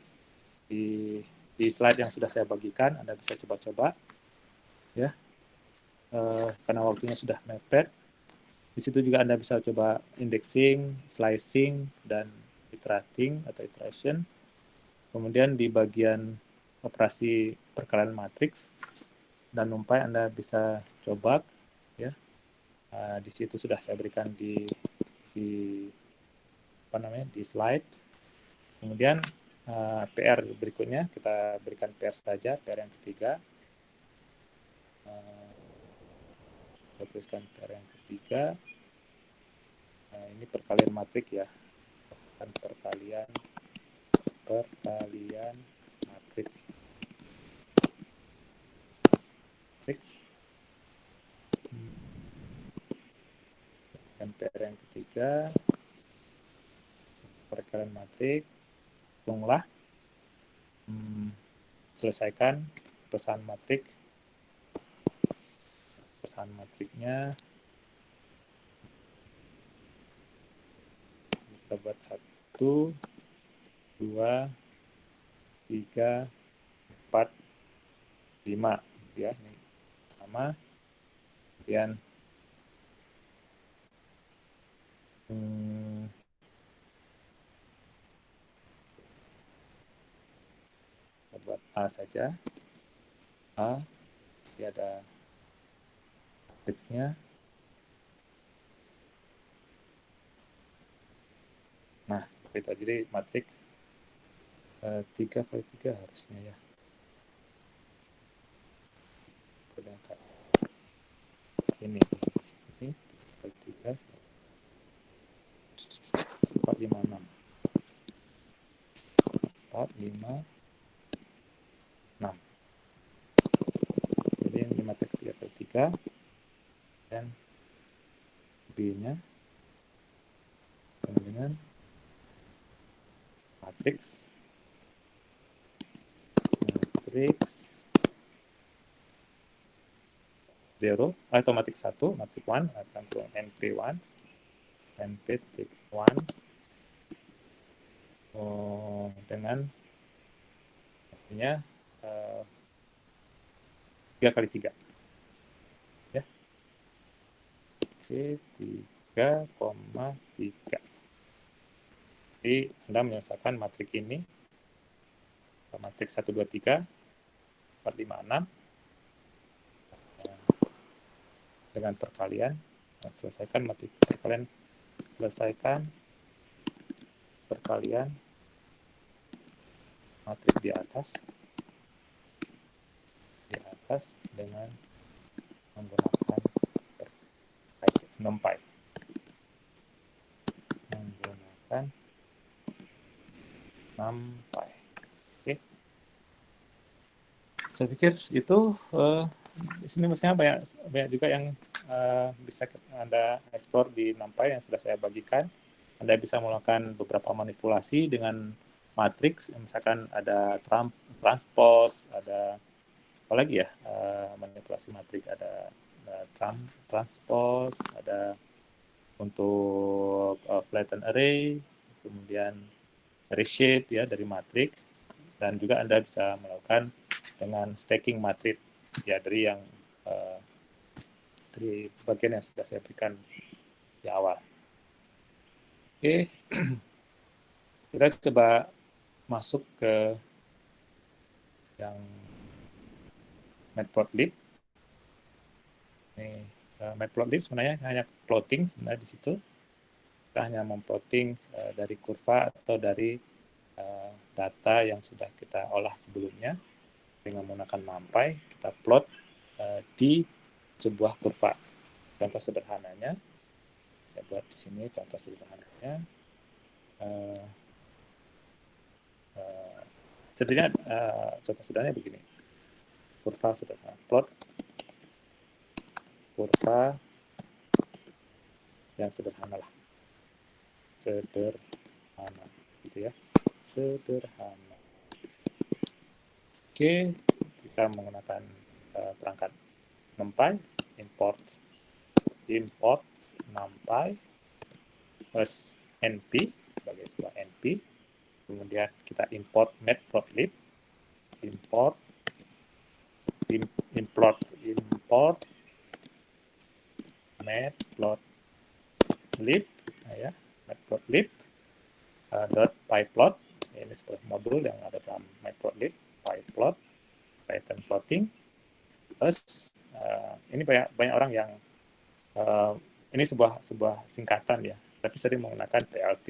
slide yang sudah saya bagikan, Anda bisa coba-coba ya. Karena waktunya sudah mepet. Di situ juga Anda bisa coba indexing, slicing, dan iterating atau iteration. Kemudian di bagian operasi perkalian matriks dan NumPy Anda bisa coba ya. Di situ sudah saya berikan di slide. Kemudian PR berikutnya kita berikan PR saja, PR yang ketiga. Kita tuliskan PR yang ketiga. Ini perkalian matrik ya. Perkalian matrik. Dan PR yang ketiga, perkalian matrik, hitunglah, selesaikan pesan matriknya. Kita buat 1, 2, 3, 4, 5 ya. Ini sama. Kemudian kita buat A saja. A, ini ada matriksnya. Nah, seperti itu. Jadi matrik 3 kali 3 harusnya ya. Ini 456. 456. Jadi ini matriks 3x3 dan B-nya dengan matriks 0 atau matriks 1, matriks 1 akan ke NP1 dengan artinya 3 kali 3 ya. Oke, 3,3. Jadi Anda menyelesaikan matriks ini, matriks 1, 2, 3, 4, 5, 6 dengan perkalian. Selesaikan matriks perkalian, selesaikan perkalian matriks di atas dengan menggunakan NumPy. Oke. Saya pikir itu di sini maksudnya banyak juga yang bisa Anda explore di NumPy yang sudah saya bagikan. Anda bisa melakukan beberapa manipulasi dengan matriks, misalkan ada transpose, ada apa lagi ya, manipulasi matriks, ada transpose, ada untuk flatten array, kemudian reshape ya dari matriks, dan juga Anda bisa melakukan dengan stacking matriks ya dari yang dari bagian yang sudah saya berikan di awal. Oke, kita coba masuk ke yang matplotlib. Ini matplotlib sebenarnya hanya plotting sebenarnya di situ. Kita hanya memplotting dari kurva atau dari data yang sudah kita olah sebelumnya dengan menggunakan NumPy. Kita plot di sebuah kurva. Contoh sederhananya, saya buat di sini contoh sederhananya. Setidaknya contoh sederhananya begini. Kurva sederhana, plot kurva yang sederhana lah. Sederhana, gitu ya. Sederhana. Oke, kita menggunakan perangkat NumPy, import NumPy plus np sebagai sebuah np. Kemudian kita import matplotlib, import matplotlib, ya, matplotlib .pyplot. Ini sebuah modul yang ada dalam matplotlib, pyplot, pattern plotting. Plus ini banyak orang yang ini sebuah singkatan ya, tapi sering menggunakan PLT.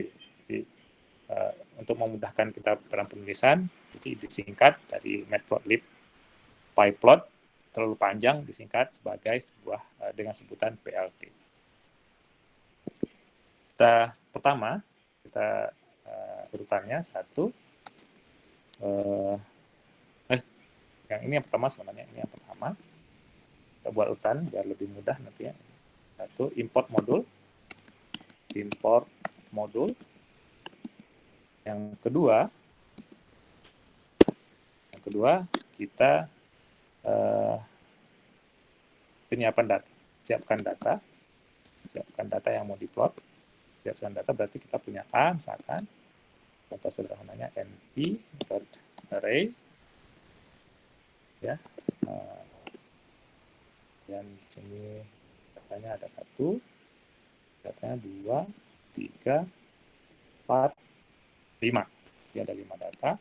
Jadi untuk memudahkan kita dalam penulisan, jadi disingkat dari matplotlib pyplot, terlalu panjang disingkat sebagai sebuah dengan sebutan PLT. Pertama kita urutannya satu. Yang ini yang pertama sebenarnya, ini yang pertama. Kita buat urutan biar lebih mudah nanti ya. Satu, import modul. Yang kedua kita siapkan data yang mau diplot. Siapkan data berarti kita punya A, misalkan contoh sederhananya np.array ya. Dan di sini datanya ada 1, datanya 2, 3, 4, 5. Jadi ada 5 data.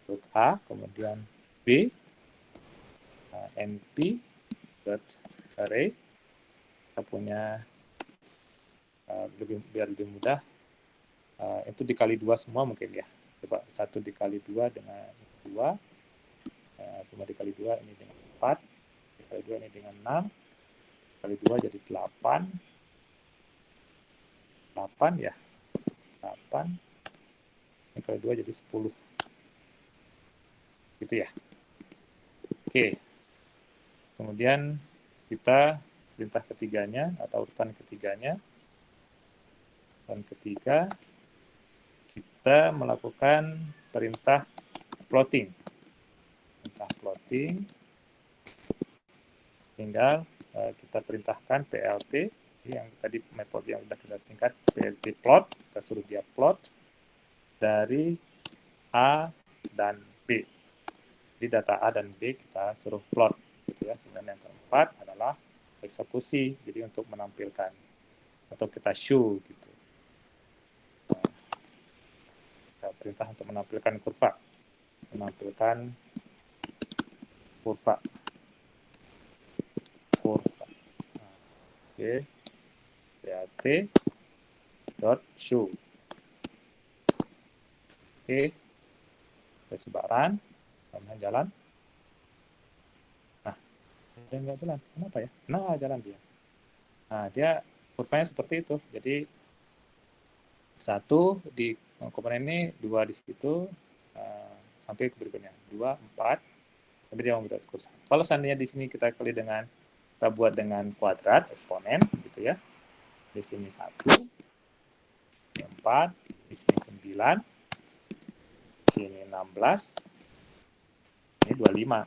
Untuk A, kemudian B, np.array. Kita punya biar lebih mudah, itu dikali 2 semua mungkin ya. Coba 1 dikali 2 dengan 2, semua dikali 2 ini dengan 4, dikali 2 ini dengan 6, dikali 2 jadi 8, 8 ya. 8. Yang kali 2 jadi 10. Gitu ya. Oke. Kemudian kita perintah ketiganya atau urutan ketiganya. Urutan ketiga kita melakukan perintah plotting. Perintah plotting tinggal kita perintahkan PLT yang tadi metode yang sudah kita singkat PLT plot, kita suruh dia plot dari A dan B. Jadi data A dan B kita suruh plot gitu ya. Kemudian yang keempat adalah eksekusi, jadi untuk menampilkan atau kita show gitu. Kita perintah untuk menampilkan kurva. Menampilkan kurva. Oke. PLT dot show. Oke. Persebaran jalan. Nah, dia nggak jalan. Kenapa ya? Nah, jalan dia. Nah, dia kurvanya seperti itu. Jadi 1 di komponen ini, 2 di situ, sampai ke berikutnya. 2, 4, sampai dia membuat kursa. Kalau seandainya di sini kita kali dengan, kita buat dengan kuadrat, eksponen, gitu ya. Di sini 1, di 4, di sini 9, di sini 16, ini 25.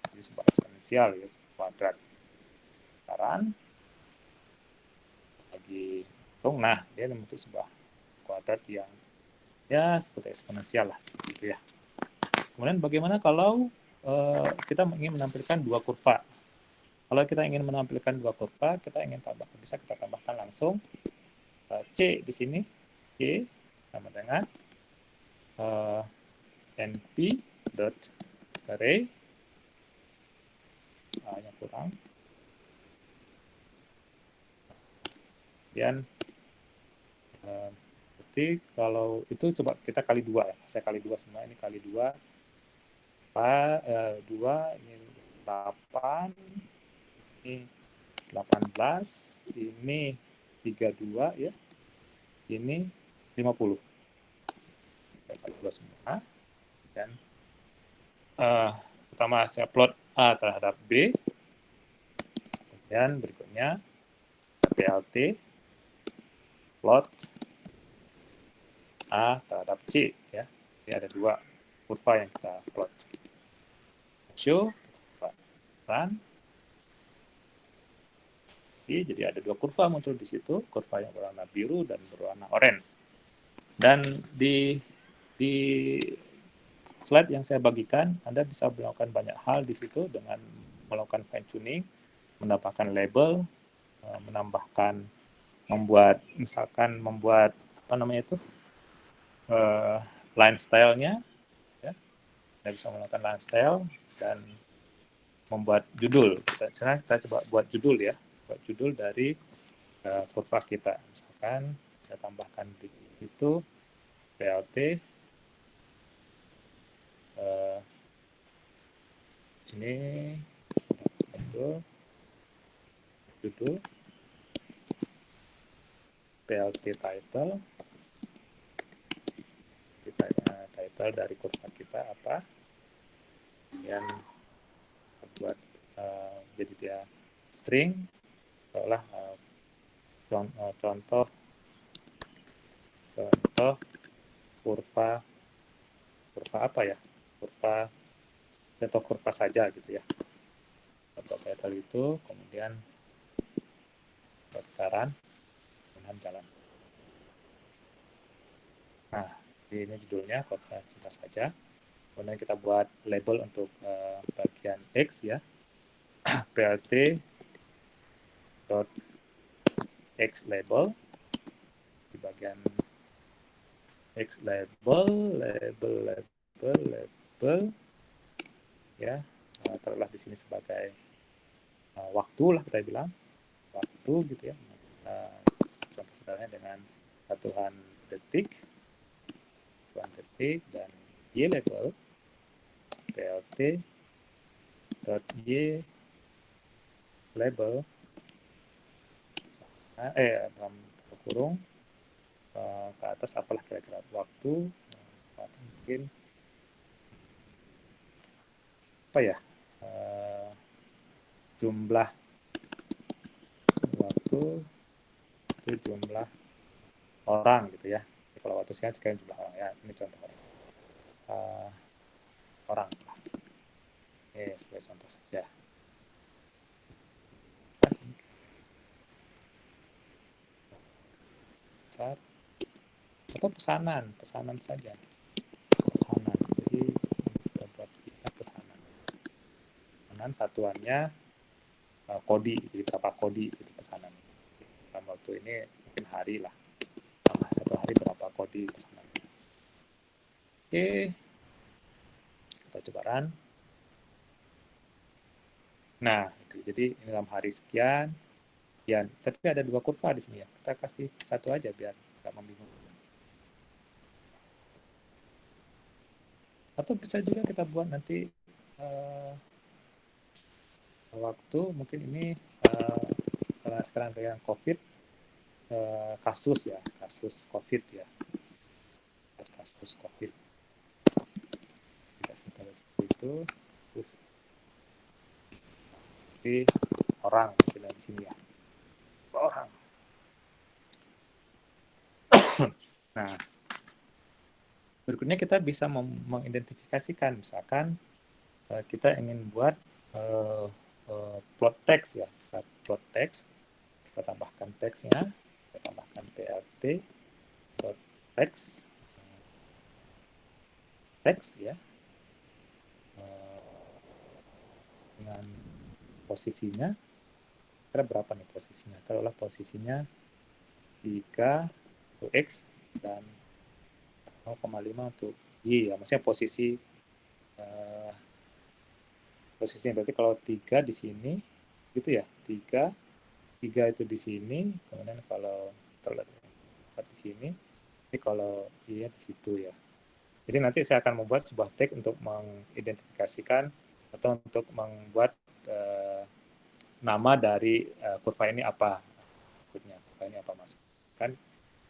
Jadi sebuah eksponensial ya, kuadrat. Sekarang lagi hitung, nah dia membentuk sebuah kuadrat yang ya seperti eksponensial lah, gitu ya. Kemudian bagaimana kalau kita ingin menampilkan dua kurva? Kalau kita ingin menampilkan dua kurva, kita ingin bisa kita tambahkan langsung C di sini, C sama dengan np dot array yang kurang. Kemudian berarti kalau itu coba kita kali 2 ya. Saya kali 2 semua, ini kali 2. 2 ini 8, ini 18, ini 32 ya. Ini 50. Saya kali 2 semua. Dan pertama saya plot A terhadap B. Kemudian berikutnya PLT plot A terhadap C ya. Jadi ada dua kurva yang kita plot. Show run. Jadi ada dua kurva muncul di situ, kurva yang berwarna biru dan berwarna orange. Dan di slide yang saya bagikan, Anda bisa melakukan banyak hal di situ dengan melakukan fine tuning, mendapatkan label, menambahkan, misalkan membuat apa namanya itu line style-nya, ya. Anda bisa melakukan line style dan membuat judul. Sekarang kita coba buat judul ya, buat judul dari kurva kita. Misalkan saya tambahkan di situ PLT sini judul PLT title dari kurva kita apa, kemudian buat jadi dia string, seolah contoh kurva apa ya, kurva saja gitu ya. Buat title itu, kemudian sekarang kemudian jalan. Nah, ini judulnya kurva kita saja. Kemudian kita buat label untuk bagian X ya, plt dot X label. Di bagian X label ya, taruhlah di sini sebagai waktu lah kita bilang, waktu gitu ya. Contoh sederhananya dengan satuan detik dan Y label plt dot Y label dalam kurung ke atas apalah kira-kira waktu, mungkin apa ya, jumlah waktu itu jumlah orang gitu ya. Jadi kalau waktu sekian jumlah orang ya, ini contoh orang. Oke, sebagai contoh saja. Atau pesanan saja. Pesanan. Jadi kita buat kita pesanan. Pesanan satuannya kodi, jadi berapa kodi gitu pesanan. Dalam waktu ini mungkin hari lah. Satu hari berapa kodi pesanan. Oke, kita coba run. Nah, itu. Jadi ini dalam hari sekian. Ya, tapi ada 2 kurva di sini ya. Kita kasih satu aja biar nggak membingungkan. Atau bisa juga kita buat nanti waktu mungkin ini karena sekarang dengan COVID, kasus COVID ya, kasus COVID. Kita simpan seperti itu. Terus, jadi orang mungkin di sini ya, orang. Nah, berikutnya kita bisa mengidentifikasikan, misalkan kita ingin buat plot text ya, plot text, kita tambahkan teksnya, kita tambahkan plt plot text ya, dengan posisinya, kira berapa nih posisinya? Taruhlah posisinya 3 untuk X dan 0,5 untuk Y ya, maksudnya posisinya berarti kalau 3 di sini gitu ya, 3 itu di sini, kemudian kalau terletak di sini, ini kalau Y di situ ya. Jadi nanti saya akan membuat sebuah tag untuk mengidentifikasikan atau untuk membuat nama dari kurva ini apa, kurva ini apa masuk. Kan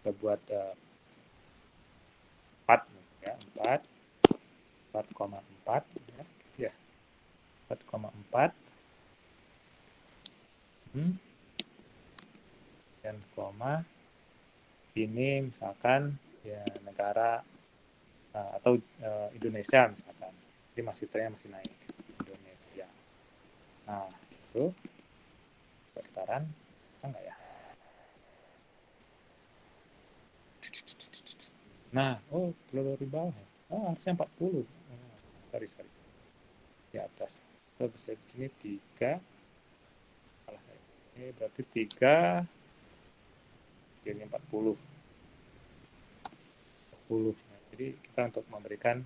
kita buat 4 ya, 4,4 ya, 4,4 dan koma ini misalkan ya negara atau Indonesia misalkan, jadi masih trennya masih naik Indonesia. Nah itu kita run, enggak ya? Nah, oh peluru di bawah ya. Oh, harusnya 40. Sorry. Di atas. Kita bisa di sini 3. Ini berarti 3 ini 40. Jadi kita untuk memberikan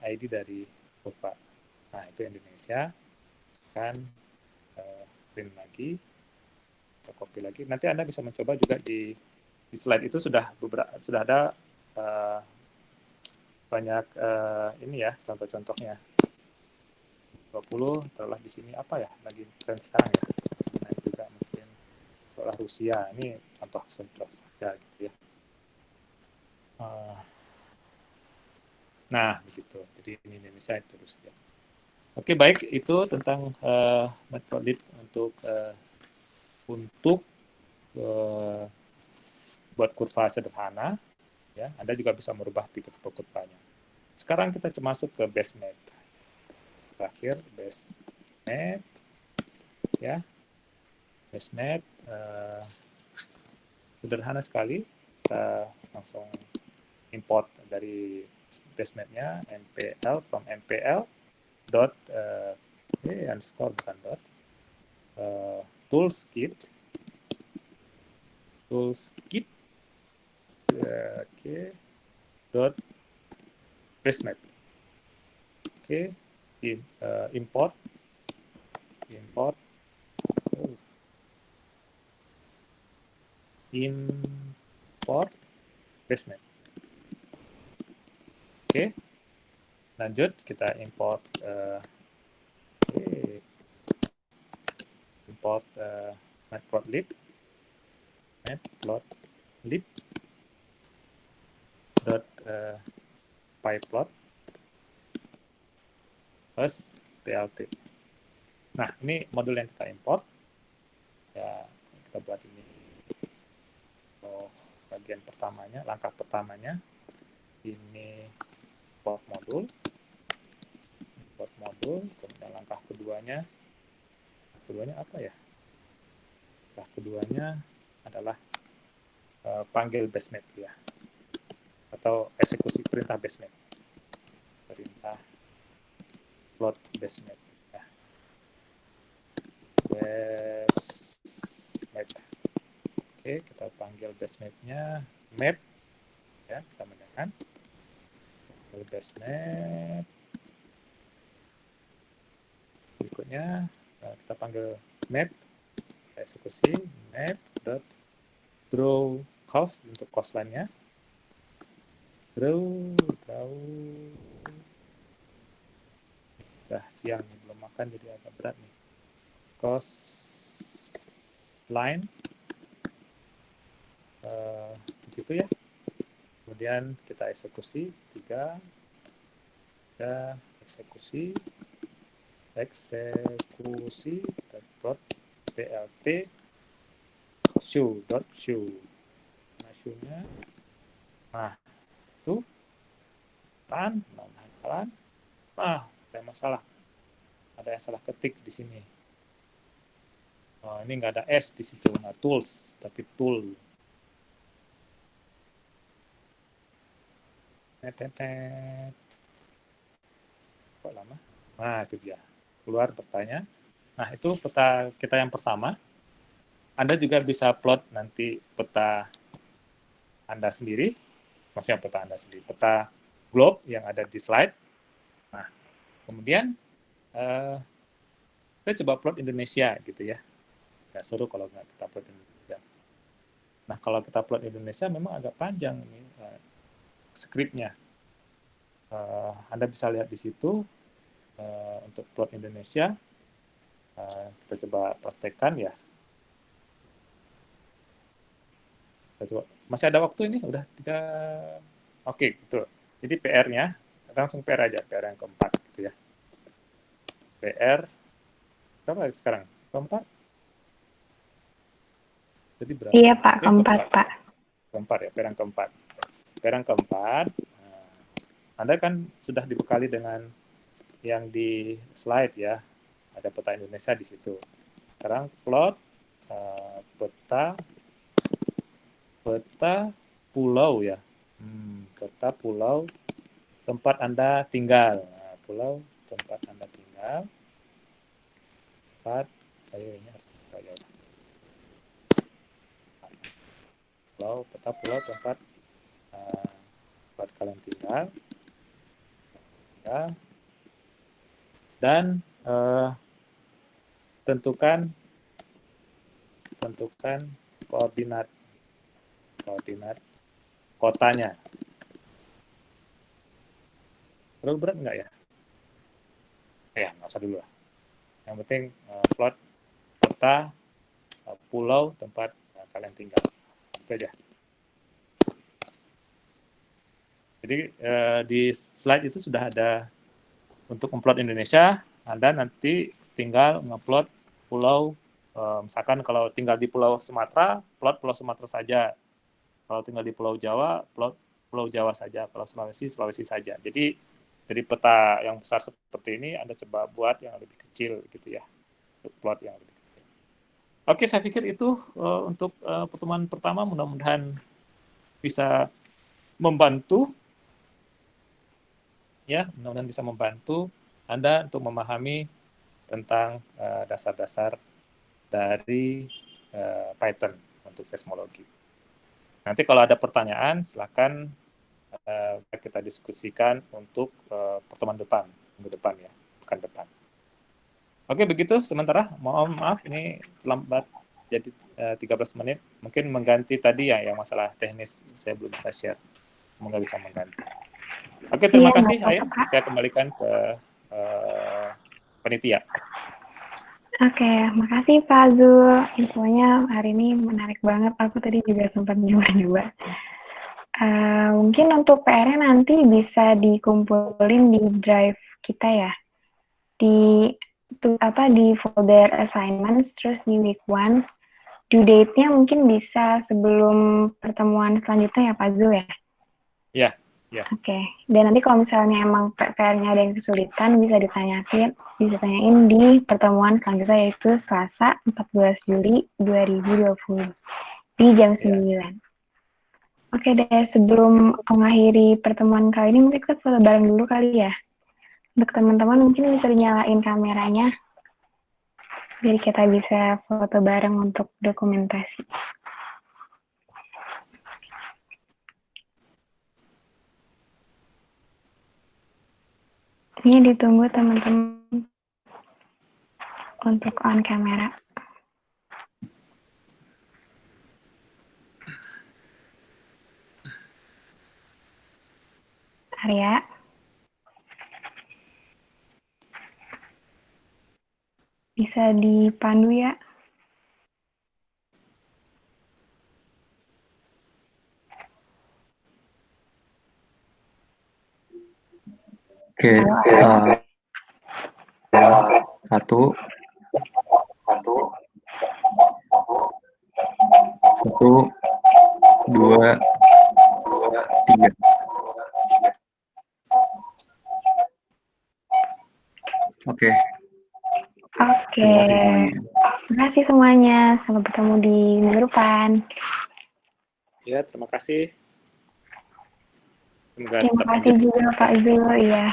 ID dari kurva. Nah, itu Indonesia. Kan print lagi. Kita copy lagi. Nanti Anda bisa mencoba juga di slide itu sudah ada banyak ini ya, contoh-contohnya. 20, telah di sini apa ya lagi tren sekarang ya. Nah, juga mungkin setelah Rusia, ini contoh saja gitu ya. Nah, begitu. Jadi ini Indonesia itu Rusia. Oke, baik, itu tentang Matplotlib untuk buat kurva sederhana. Ya, Anda juga bisa merubah tipe-tipe kurvanya. Sekarang kita masuk ke BaseMap. Terakhir BaseMap, ya, BaseMap sederhana sekali. Kita langsung import dari BaseMap-nya npl from npl dot underscore bukan dot toolkit dot BaseMap. Oke, import BaseMap. Oke, lanjut kita import Matplotlib pyplot plus plt. Nah, ini modul yang kita import. Ya, kita buat ini. Bagian pertamanya, langkah pertamanya, ini import modul, kemudian langkah keduanya apa ya? Langkah keduanya adalah panggil basenet ya, atau eksekusi perintah basenet, plot basenet. Ya. Basenet. Oke, kita panggil basenetnya map ya, sama dengan basenet. Berikutnya kita panggil map, eksekusi map dot draw cost untuk coastline-nya. Draw. Udah siang nih, belum makan jadi agak berat nih. Coastline. Begitu ya. Kemudian kita eksekusi 3. Kita eksekusi plot plt show. Nah, show-nya, nah itu nah, ada masalah, ada yang salah ketik di sini. Ini nggak ada S di situ, nah tools tapi tool. Kok lama? Nah, itu dia. Keluar petanya. Nah, itu peta kita yang pertama. Anda juga bisa plot nanti peta Anda sendiri. Maksudnya peta Anda sendiri. Peta globe yang ada di slide. Nah, kemudian kita coba plot Indonesia gitu ya. Nggak seru kalau nggak kita plot Indonesia. Nah, kalau kita plot Indonesia memang agak panjang ini skripnya. Anda bisa lihat di situ untuk plot Indonesia. Kita coba praktekkan ya. Kita coba. Masih ada waktu ini, udah 3. Oke, gitu. Jadi PR-nya, langsung PR aja, PR yang keempat gitu ya. PR berapa sekarang? Keempat? Jadi berapa? Iya Pak, keempat Pak. Keempat ya, PR yang keempat. PR yang keempat, Anda kan sudah dibekali dengan yang di slide ya, ada peta Indonesia di situ. Sekarang plot peta pulau ya, peta pulau tempat Anda tinggal. Nah, pulau tempat Anda tinggal. Peta pulau tempat kalian tinggal. Ya. Dan tentukan koordinat kotanya. Terlalu berat nggak ya? Ya, nggak usah dulu lah. Yang penting plot peta pulau tempat kalian tinggal. Itu aja. Jadi di slide itu sudah ada untuk memplot Indonesia. Anda nanti tinggal ngeplot pulau. Misalkan kalau tinggal di Pulau Sumatera, plot Pulau Sumatera saja. Kalau tinggal di Pulau Jawa, plot Pulau Jawa saja. Kalau Sulawesi saja. Jadi dari peta yang besar seperti ini, Anda coba buat yang lebih kecil gitu ya. Untuk plot yang lebih kecil. Oke, saya pikir itu untuk pertemuan pertama. Mudah-mudahan bisa membantu. Ya, mudah-mudahan bisa membantu Anda untuk memahami tentang dasar-dasar dari Python untuk seismologi. Nanti kalau ada pertanyaan, silakan kita diskusikan untuk pertemuan depan, minggu depan ya, bukan depan. Oke, begitu sementara. Mohon maaf, ini terlambat jadi 13 menit. Mungkin mengganti tadi ya, yang masalah teknis saya belum bisa share. Semoga bisa mengganti. Oke, terima kasih. Ayo, saya kembalikan ke panitia. Oke, makasih Pak Zul. Infonya hari ini menarik banget. Aku tadi juga sempat nyoba-nyoba. Mungkin untuk PR-nya nanti bisa dikumpulin di drive kita ya. Di folder assignments, terus di week 1. Due date-nya mungkin bisa sebelum pertemuan selanjutnya ya Pak Zul ya? Ya, ya. Oke. Dan nanti kalau misalnya emang PR-nya ada yang kesulitan, bisa tanyain di pertemuan selanjutnya, yaitu Selasa 14 Juli 2020 di jam 9. Oke deh, sebelum mengakhiri pertemuan kali ini, mungkin kita foto bareng dulu kali ya. Untuk teman-teman mungkin bisa dinyalain kameranya, biar kita bisa foto bareng untuk dokumentasi. Ini ditunggu teman-teman untuk on kamera. Arya. Bisa dipandu ya. Oke, satu, dua, tiga. Oke. Oke. Terima kasih semuanya. Sampai bertemu di minggu depan. Ya, terima kasih. Terima kasih juga Pak Zul ya.